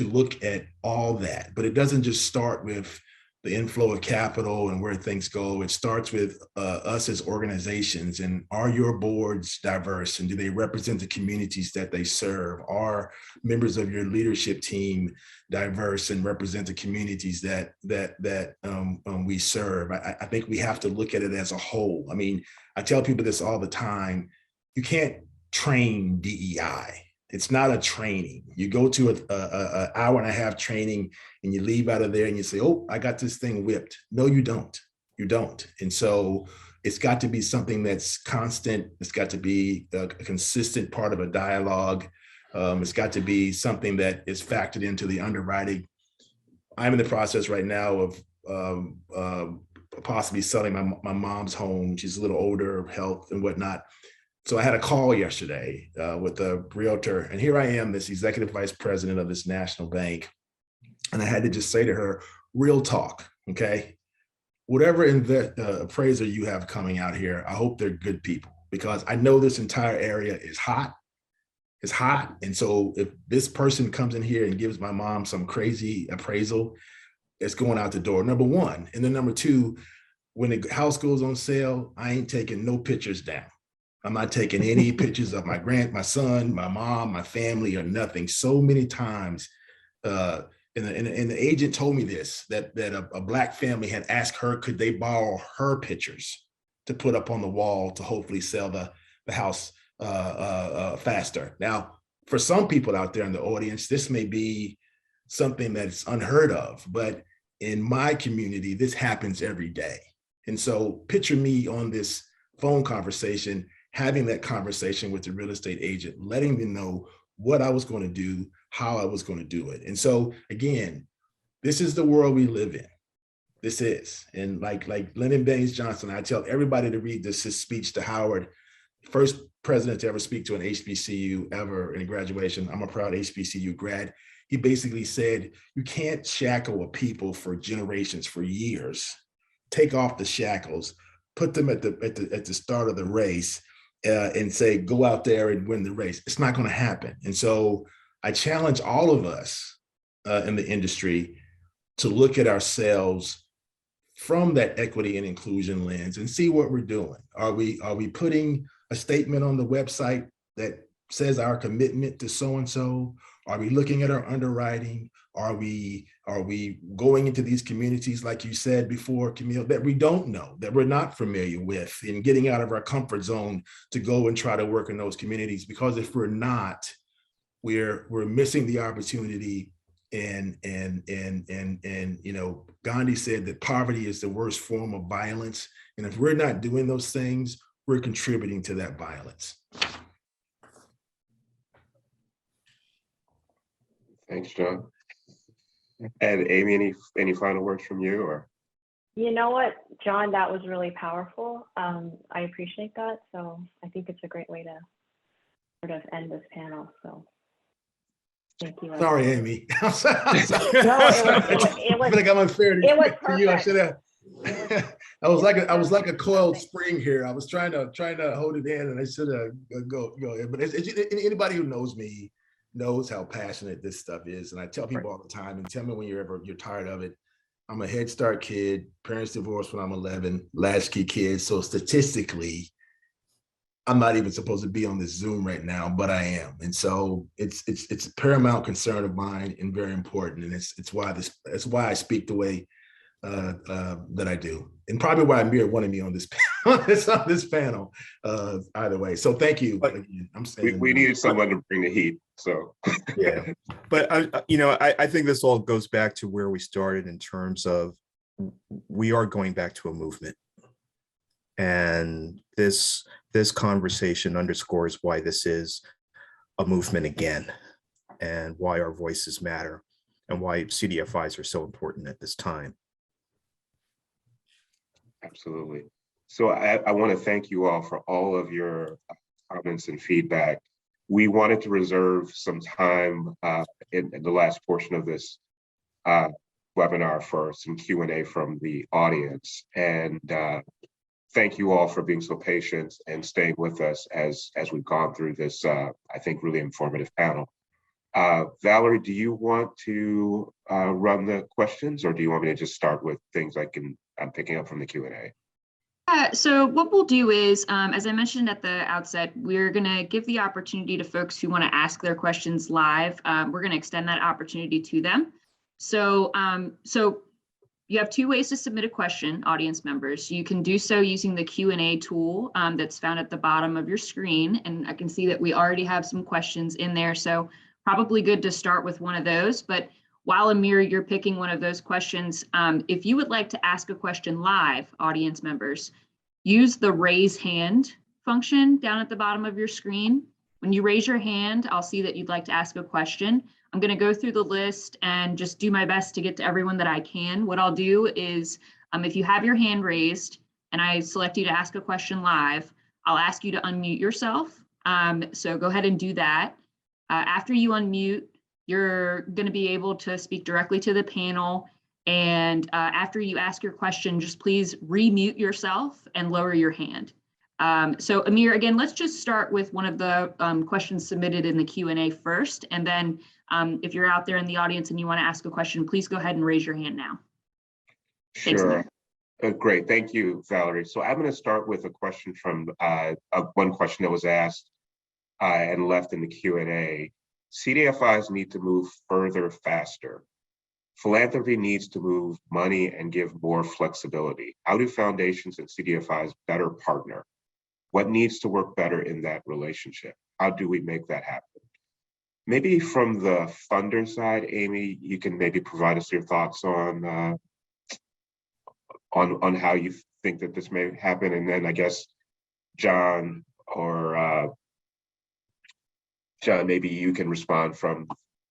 look at all that. But it doesn't just start with the inflow of capital and where things go. It starts with us as organizations. And are your boards diverse? And do they represent the communities that they serve? Are members of your leadership team diverse and represent the communities that we serve? I think we have to look at it as a whole. I mean, I tell people this all the time. You can't train DEI. It's not a training. You go to an hour and a half training and you leave out of there and you say, oh, I got this thing whipped. No, you don't. You don't. And so it's got to be something that's constant. It's got to be a consistent part of a dialogue. It's got to be something that is factored into the underwriting. I'm in the process right now of possibly selling my mom's home. She's a little older, health and whatnot. So I had a call yesterday with a realtor, and here I am, this executive vice president of this national bank. And I had to just say to her, real talk, okay? Whatever appraiser you have coming out here, I hope they're good people, because I know this entire area is hot. It's hot. And so if this person comes in here and gives my mom some crazy appraisal, it's going out the door, number one. And then number two, when the house goes on sale, I ain't taking no pictures down. I'm not taking any pictures of my son, my mom, my family, or nothing. So many times, and the agent told me this, that a Black family had asked her, could they borrow her pictures to put up on the wall to hopefully sell the house faster. Now, for some people out there in the audience, this may be something that's unheard of, but in my community, this happens every day. And so picture me on this phone conversation, having that conversation with the real estate agent, letting them know what I was going to do, how I was going to do it. And so again, this is the world we live in. This is, and like Lyndon Baines Johnson, I tell everybody to read his speech to Howard, first president to ever speak to an HBCU ever in graduation. I'm a proud HBCU grad. He basically said, you can't shackle a people for generations, for years. Take off the shackles, put them at the start of the race, and say, go out there and win the race. It's not going to happen. And so I challenge all of us in the industry to look at ourselves from that equity and inclusion lens and see what we're doing. Are we putting a statement on the website that says our commitment to so-and-so? Are we looking at our underwriting? Are we going into these communities, like you said before, Camille, that we don't know, that we're not familiar with, and getting out of our comfort zone to go and try to work in those communities? Because if we're not, we're missing the opportunity. And you know, Gandhi said that poverty is the worst form of violence. And if we're not doing those things, we're contributing to that violence. Thanks, John. And Amy, any final words from you, or? You know what, John, that was really powerful. I appreciate that. So I think it's a great way to sort of end this panel. So thank you. Sorry, Amy. I'm sorry. No, it was, I feel like I'm unfair it was to you. I perfect. should have. I was like a coiled spring here. I was trying to hold it in, and I should have go. But anybody who knows me knows how passionate this stuff is, and I tell people all the time. And tell me when you're tired of it. I'm a Head Start kid. Parents divorced when I'm 11. Latchkey kid. So statistically, I'm not even supposed to be on this Zoom right now, but I am. And so it's a paramount concern of mine and very important. And it's why I speak the way that I do, and probably why Amir wanted me on this panel. Either way, so thank you. Again, we needed someone to bring the heat. So yeah, but I think this all goes back to where we started in terms of we are going back to a movement, and this conversation underscores why this is a movement again, and why our voices matter, and why CDFIs are so important at this time. Absolutely. So I want to thank you all for all of your comments and feedback. We wanted to reserve some time in the last portion of this webinar for some Q&A from the audience. And thank you all for being so patient and staying with us as we've gone through this, I think, really informative panel. Valerie, do you want to run the questions, or do you want me to just start with things I'm picking up from the Q&A? So what we'll do is, as I mentioned at the outset, we're going to give the opportunity to folks who want to ask their questions live. We're going to extend that opportunity to them. So, you have two ways to submit a question, audience members. You can do so using the Q&A tool that's found at the bottom of your screen. And I can see that we already have some questions in there. So probably good to start with one of those. But while Amir, you're picking one of those questions, if you would like to ask a question live, audience members, use the raise hand function down at the bottom of your screen. When you raise your hand, I'll see that you'd like to ask a question. I'm going to go through the list and just do my best to get to everyone that I can. What I'll do is, if you have your hand raised and I select you to ask a question live, I'll ask you to unmute yourself. So go ahead and do that. After you unmute, you're going to be able to speak directly to the panel. And after you ask your question, just please remute yourself and lower your hand. So Amir, again, let's just start with one of the questions submitted in the Q&A first. And then if you're out there in the audience and you want to ask a question, please go ahead and raise your hand now. Sure. Thanks, great. Thank you, Valerie. So I'm going to start with a question from one question that was asked and left in the Q&A. CDFIs need to move further faster. Philanthropy needs to move money and give more flexibility. How do foundations and CDFIs better partner? What needs to work better in that relationship? How do we make that happen? maybe from the funder side, Amy, you can maybe provide us your thoughts on how you think that this may happen, and then I guess John or John, maybe you can respond from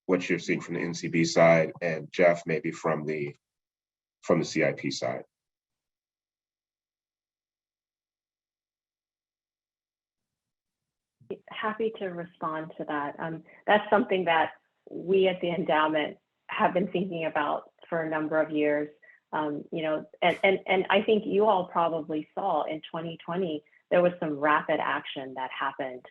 what you're seeing from the NCB side, and Jeff maybe from the CIP side. Happy to respond to that. That's something that we at the endowment have been thinking about for a number of years. You know, and I think you all probably saw in 2020, there was some rapid action that happened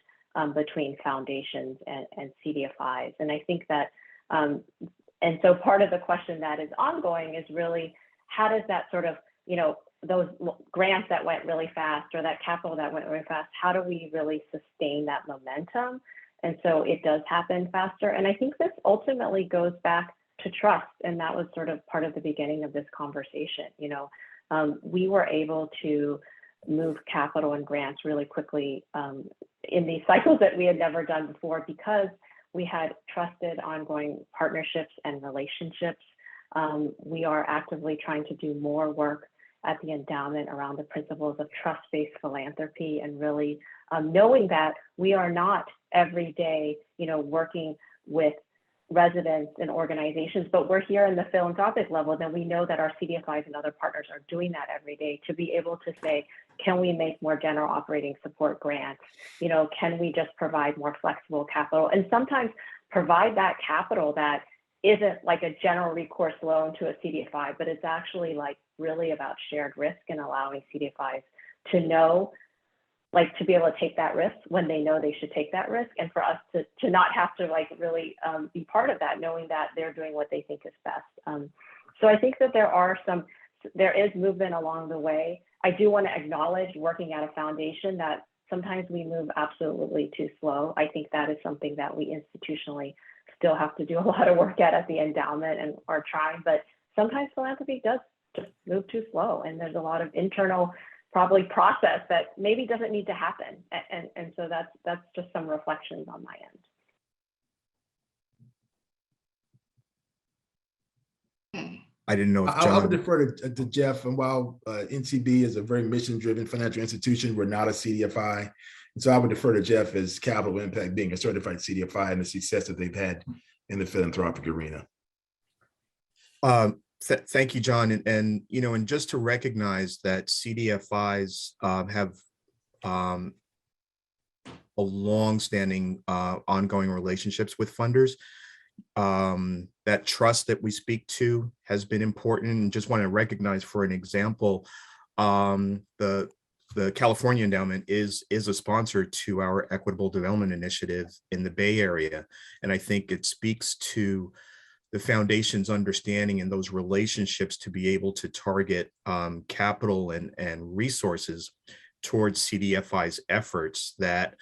between foundations and CDFIs. And I think that, and so part of the question that is ongoing is really, how does that sort of, you know, those grants that went really fast or that capital that went really fast, how do we really sustain that momentum? And so it does happen faster. And I think this ultimately goes back to trust. And that was sort of part of the beginning of this conversation. You know, we were able to move capital and grants really quickly in these cycles that we had never done before, because we had trusted ongoing partnerships and relationships. We are actively trying to do more work at the endowment around the principles of trust-based philanthropy, and really knowing that we are not every day, you know, working with residents and organizations, but we're here in the philanthropic level, then we know that our CDFIs and other partners are doing that every day, to be able to say, can we make more general operating support grants? You know, can we just provide more flexible capital? And sometimes provide that capital that isn't like a general recourse loan to a CDFI, but it's actually like really about shared risk and allowing CDFIs to know, like, to be able to take that risk when they know they should take that risk, and for us to not have to like really be part of that, knowing that they're doing what they think is best. So I think that there is movement along the way. I do want to acknowledge, working at a foundation, that sometimes we move absolutely too slow. I think that is something that we institutionally still have to do a lot of work at the endowment and are trying, but sometimes philanthropy does just move too slow, and there's a lot of internal probably process that maybe doesn't need to happen. And so that's just some reflections on my end. I didn't know if John... I would defer to Jeff. And while NCB is a very mission-driven financial institution, we're not a CDFI. And so I would defer to Jeff as Capital Impact being a certified CDFI and the success that they've had in the philanthropic arena. Thank you, John. And you know, and just to recognize that CDFIs have a long-standing ongoing relationships with funders. That trust that we speak to has been important, and just want to recognize, for an example, the California Endowment is a sponsor to our Equitable Development Initiative in the Bay Area. And I think it speaks to the foundation's understanding and those relationships to be able to target capital and resources towards CDFI's efforts, that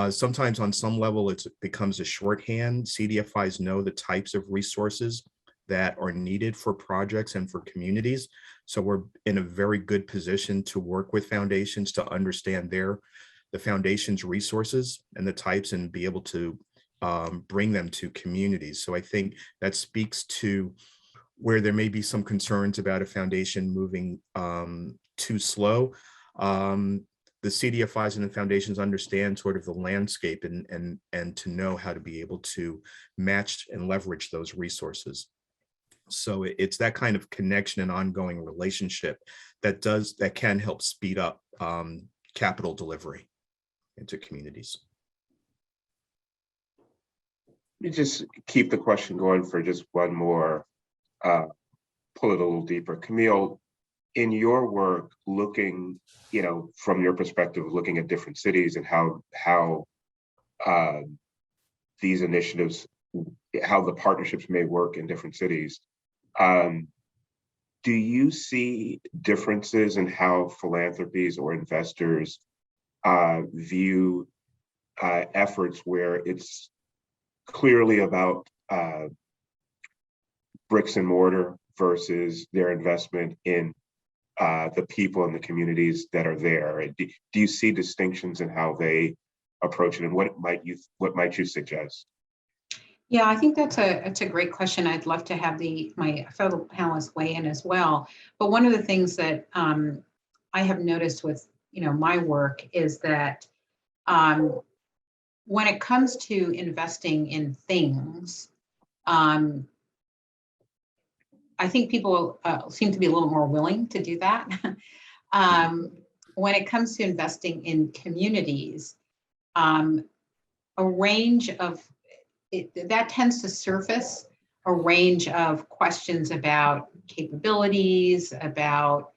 sometimes on some level it becomes a shorthand. CDFIs know the types of resources that are needed for projects and for communities. So we're in a very good position to work with foundations to understand the foundation's resources and the types, and be able to bring them to communities. So I think that speaks to where there may be some concerns about a foundation moving too slow. The CDFIs and the foundations understand sort of the landscape and to know how to be able to match and leverage those resources. So it's that kind of connection and ongoing relationship that can help speed up capital delivery into communities. Let me just keep the question going for just one more, pull it a little deeper. Camille, in your work, looking, you know, from your perspective, looking at different cities and how these initiatives, how the partnerships may work in different cities, do you see differences in how philanthropies or investors view efforts where it's clearly about bricks and mortar versus their investment in the people and the communities that are there? Do you see distinctions in how they approach it, and what might you suggest? Yeah, I think that's a great question. I'd love to have my fellow panelists weigh in as well. But one of the things that I have noticed with my work is that when it comes to investing in things, I think people seem to be a little more willing to do that. When it comes to investing in communities, a range of that tends to surface a range of questions about capabilities, about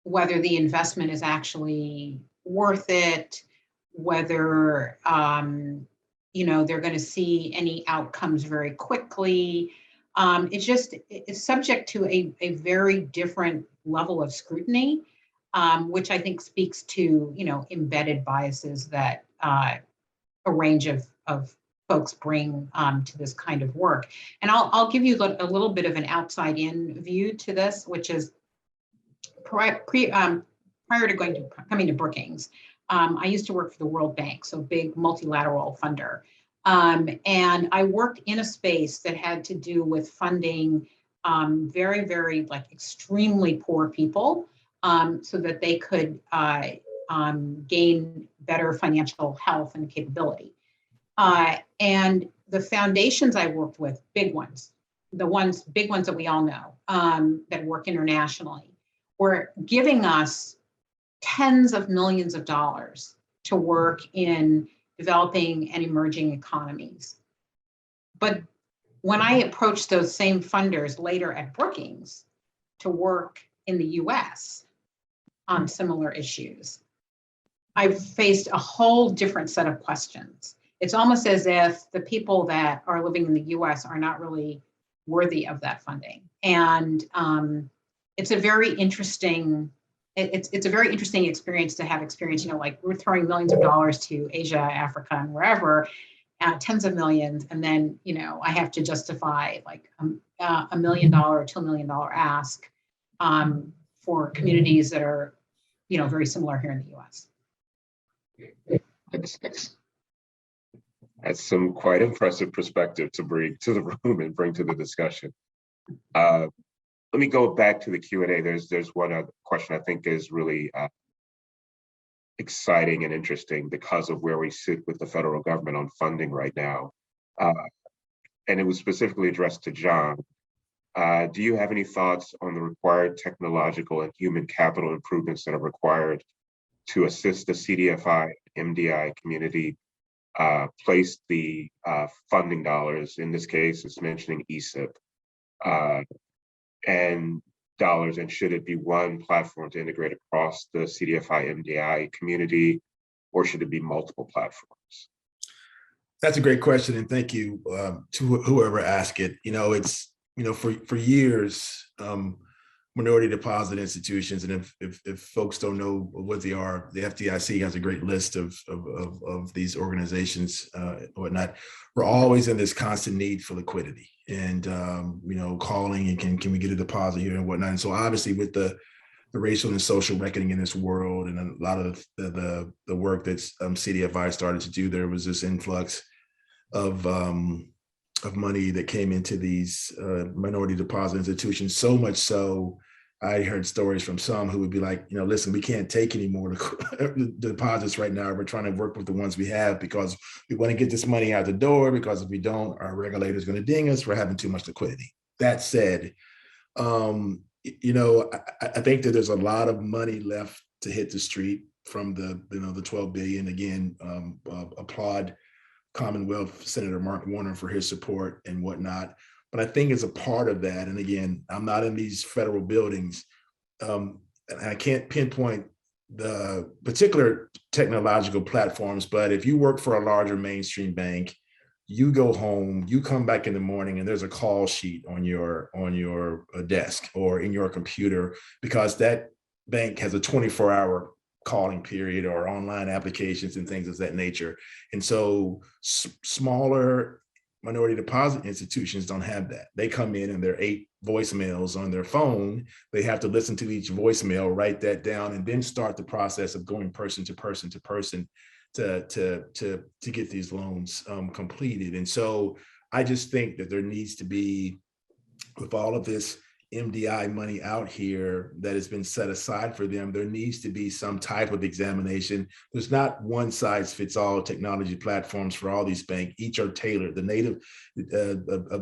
whether the investment is actually worth it, whether they're going to see any outcomes very quickly. It's subject to a very different level of scrutiny, which I think speaks to embedded biases that a range of folks bring to this kind of work. And I'll give you a little bit of an outside-in view to this, which is prior to coming to Brookings, I used to work for the World Bank, so big multilateral funder. And I worked in a space that had to do with funding very, very extremely poor people so that they could gain better financial health and capability. And the foundations I worked with, big ones that we all know, that work internationally, were giving us tens of millions of dollars to work in developing and emerging economies. But when I approached those same funders later at Brookings to work in the US on similar issues, I faced a whole different set of questions. It's almost as if the people that are living in the US are not really worthy of that funding. And it's a very interesting experience to have experience, we're throwing millions of dollars to Asia, Africa, and wherever, tens of millions. And then, I have to justify $1 million, $2 million ask for communities that are, very similar here in the US. That's some quite impressive perspective to bring to the room and bring to the discussion. Let me go back to the Q&A. There's one other question I think is really exciting and interesting because of where we sit with the federal government on funding right now. And it was specifically addressed to John. Do you have any thoughts on the required technological and human capital improvements that are required to assist the Cdfi MDI community place the funding dollars? In this case, it's mentioning ESIP. And dollars, and should it be one platform to integrate across the Cdfi MDI community, or should it be multiple platforms? That's a great question, and thank you to whoever asked it. It's for years, minority deposit institutions, and if folks don't know what they are, the FDIC has a great list of these organizations and whatnot. We're always in this constant need for liquidity, and calling and can we get a deposit here and whatnot. And so obviously with the racial and social reckoning in this world, and a lot of the work that Cdfi started to do, there was this influx of money that came into these minority deposit institutions, so much so I heard stories from some who would be like, listen, we can't take any more deposits right now. We're trying to work with the ones we have because we want to get this money out the door, because if we don't, our regulator is going to ding us for having too much liquidity. That said, I think that there's a lot of money left to hit the street from the 12 billion. Again, applaud Commonwealth Senator Mark Warner for his support and whatnot. But I think as a part of that, and again, I'm not in these federal buildings, and I can't pinpoint the particular technological platforms, but if you work for a larger mainstream bank, you go home, you come back in the morning, and there's a call sheet on your desk or in your computer, because that bank has a 24-hour calling period or online applications and things of that nature. And so smaller minority deposit institutions don't have that. They come in and there are 8 voicemails on their phone. They have to listen to each voicemail, write that down, and then start the process of going person to person to person to get these loans completed. And so I just think that there needs to be, with all of this MDI money out here that has been set aside for them, there needs to be some type of examination. There's not one size fits all technology platforms for all these banks. Each are tailored. The native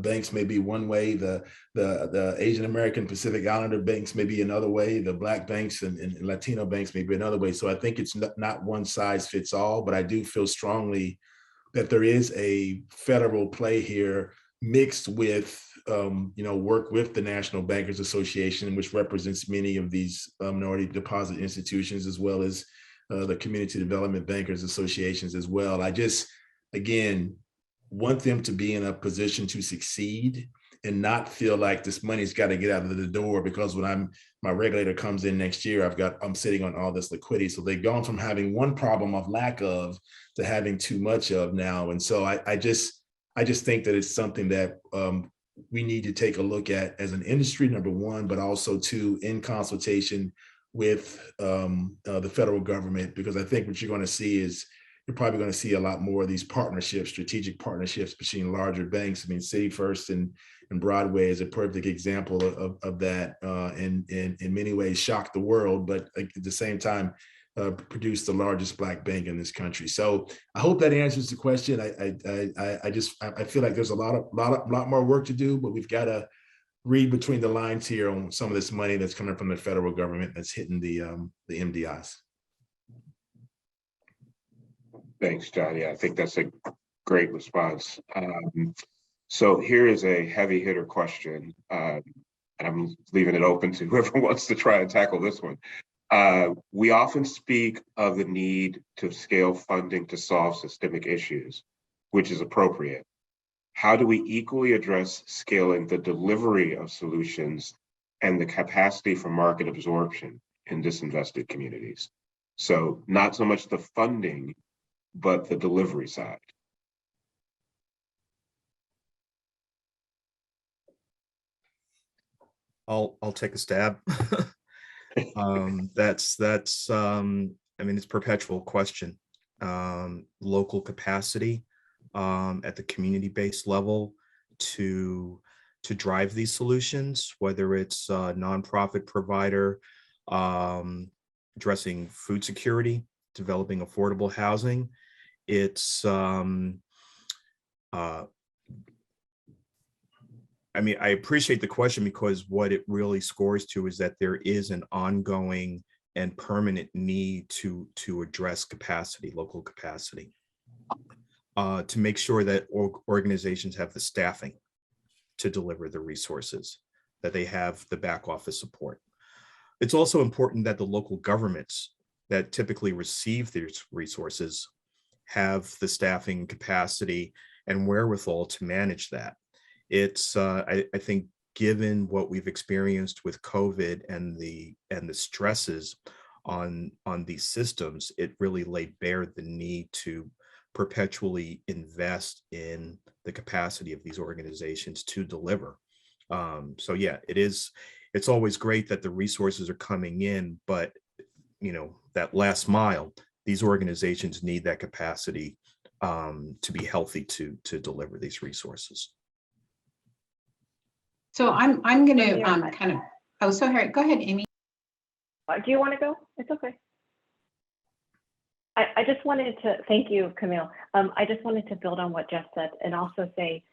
banks may be one way, the Asian American Pacific Islander banks may be another way, the Black banks and Latino banks may be another way. So I think it's not one size fits all, but I do feel strongly that there is a federal play here mixed with work with the National Bankers Association, which represents many of these minority deposit institutions, as well as the Community Development Bankers Associations as well. I just, again, want them to be in a position to succeed and not feel like this money's got to get out of the door, because when my regulator comes in next year, I'm sitting on all this liquidity. So they've gone from having one problem of lack of to having too much of now. And so I just think that it's something that we need to take a look at as an industry, number one, but also two, in consultation with the federal government, because I think what you're going to see is you're probably going to see a lot more of these partnerships, strategic partnerships between larger banks. I mean, City First and Broadway is a perfect example of that, and in many ways shocked the world, but at the same time, produced the largest Black bank in this country. So I hope that answers the question. I feel like there's a lot more work to do, but we've got to read between the lines here on some of this money that's coming from the federal government that's hitting the MDIs. Thanks, John. Yeah, I think that's a great response. So here is a heavy hitter question, and I'm leaving it open to whoever wants to try and tackle this one. We often speak of the need to scale funding to solve systemic issues, which is appropriate. How do we equally address scaling the delivery of solutions and the capacity for market absorption in disinvested communities? So not so much the funding, but the delivery side. I'll take a stab. That's I mean, it's a perpetual question. Local capacity at the community-based level to drive these solutions, whether it's a nonprofit provider addressing food security, developing affordable housing. It's I mean, I appreciate the question, because what it really scores to is that there is an ongoing and permanent need to address capacity, local capacity, to make sure that organizations have the staffing to deliver the resources, that they have the back office support. It's also important that the local governments that typically receive these resources have the staffing capacity and wherewithal to manage that. It's I think, given what we've experienced with COVID and the stresses on these systems, it really laid bare the need to perpetually invest in the capacity of these organizations to deliver. So yeah, it's always great that the resources are coming in, but that last mile, these organizations need that capacity to be healthy to deliver these resources. So I'm going to kind of, go ahead, Amy. Do you want to go? It's okay. I just wanted to, thank you, Camille. I just wanted to build on what Jeff said and also say,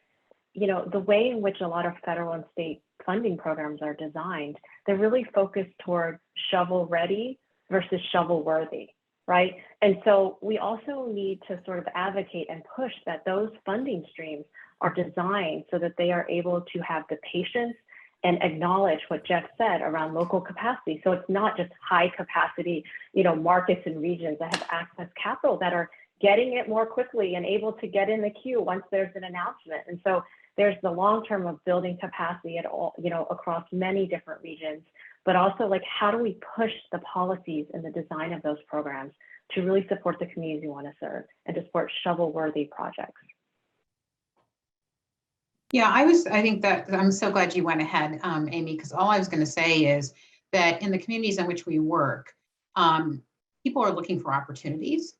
the way in which a lot of federal and state funding programs are designed, they're really focused toward shovel ready versus shovel worthy, right? And so we also need to sort of advocate and push that those funding streams are designed so that they are able to have the patience and acknowledge what Jeff said around local capacity. So it's not just high capacity, markets and regions that have access capital that are getting it more quickly and able to get in the queue once there's an announcement. And so there's the long term of building capacity at all, across many different regions, but also like, how do we push the policies and the design of those programs to really support the communities we want to serve and to support shovel-worthy projects? Yeah, I think that I'm so glad you went ahead, Amy, because all I was going to say is that in the communities in which we work, people are looking for opportunities.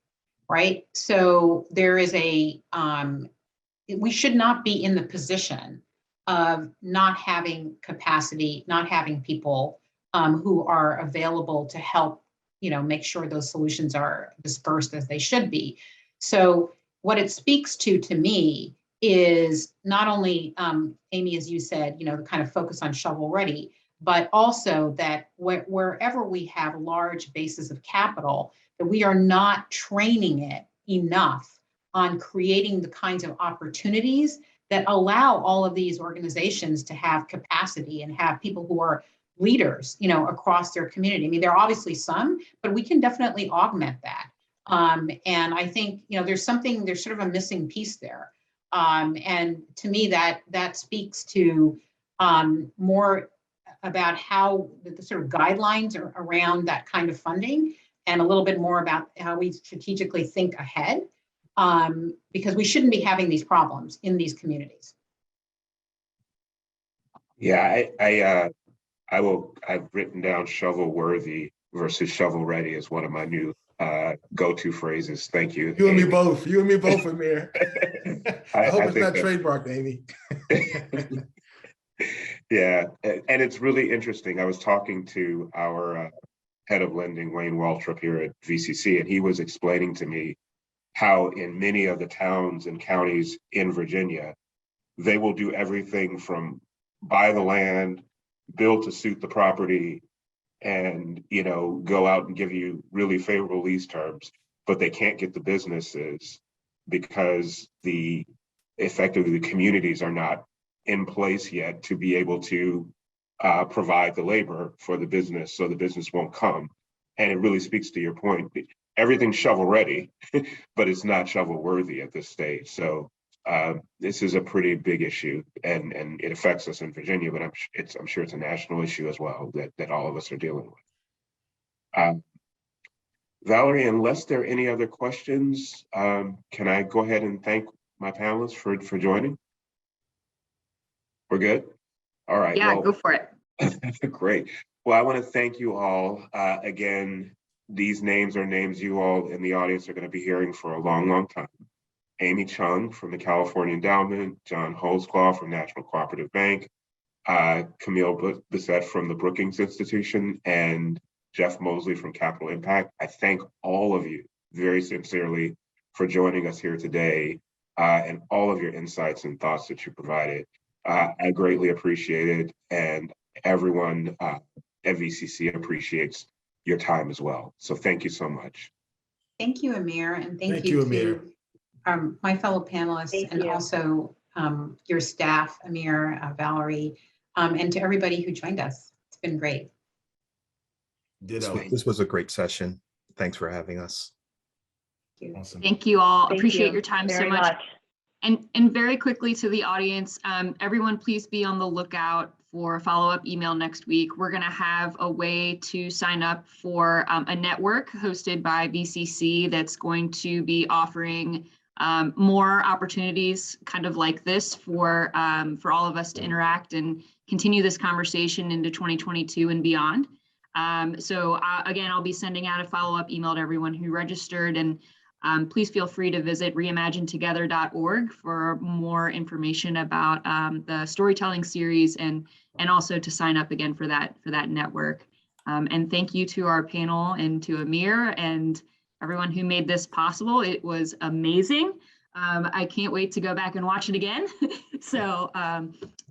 right? So there is we should not be in the position of not having capacity, not having people who are available to help, make sure those solutions are dispersed as they should be. So what it speaks to me is not only, Amy, as you said, the kind of focus on shovel ready, but also that wherever we have large bases of capital, that we are not training it enough on creating the kinds of opportunities that allow all of these organizations to have capacity and have people who are leaders, across their community. I mean, there are obviously some, but we can definitely augment that. And I think, there's sort of a missing piece there. And to me, that speaks to more about how the sort of guidelines are around that kind of funding, and a little bit more about how we strategically think ahead, because we shouldn't be having these problems in these communities. Yeah, I've written down shovel worthy versus shovel ready as one of my new go-to phrases. Thank you. You and Amy. me both. You and me both, Amir. I hope it's not trademarked, Amy. Yeah, and it's really interesting. I was talking to our head of lending, Wayne Waltrip, here at VCC, and he was explaining to me how in many of the towns and counties in Virginia, they will do everything from buy the land, build to suit the property, and go out and give you really favorable lease terms, but they can't get the businesses because effectively the communities are not in place yet to be able to provide the labor for the business, so the business won't come. And it really speaks to your point. Everything's shovel ready, but it's not shovel worthy at this stage. So this is a pretty big issue, and it affects us in Virginia, but I'm sure it's a national issue as well that all of us are dealing with. Valerie, unless there are any other questions, can I go ahead and thank my panelists for joining? We're good? All right. Yeah, go for it. Great. Well, I want to thank you all. Again, these names are names you all in the audience are going to be hearing for a long, long time. Amy Chung from the California Endowment, John Holdsclaw from National Cooperative Bank, Camille Busette from the Brookings Institution, and Jeff Mosley from Capital Impact. I thank all of you very sincerely for joining us here today, and all of your insights and thoughts that you provided. I greatly appreciate it, and everyone at VCC appreciates your time as well. So thank you so much. Thank you, Amir, and thank you Amir. To my fellow panelists, and also your staff, Amir, Valerie, and to everybody who joined us. It's been great. This was a great session. Thanks for having us. Thank you. Awesome. Thank you all. Thank Appreciate you your time so very much. And very quickly to the audience, everyone please be on the lookout for a follow-up email next week. We're going to have a way to sign up for a network hosted by VCC that's going to be offering more opportunities kind of like this for all of us to interact and continue this conversation into 2022 and beyond. So again, I'll be sending out a follow-up email to everyone who registered, and please feel free to visit reimaginetogether.org for more information about the storytelling series, and also to sign up again for that network. And thank you to our panel and to Amir and everyone who made this possible. It was amazing. I can't wait to go back and watch it again. So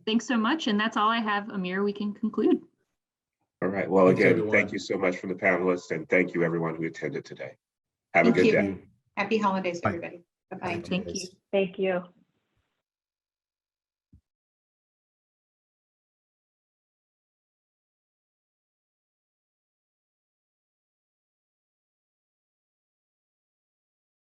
thanks so much. And that's all I have. Amir, we can conclude. All right. Well, Thanks, again, everyone. thank you so much for the panelists, and thank you everyone who attended today. Have a good day. Happy holidays, everybody. Bye-bye. Thank you. Thank you.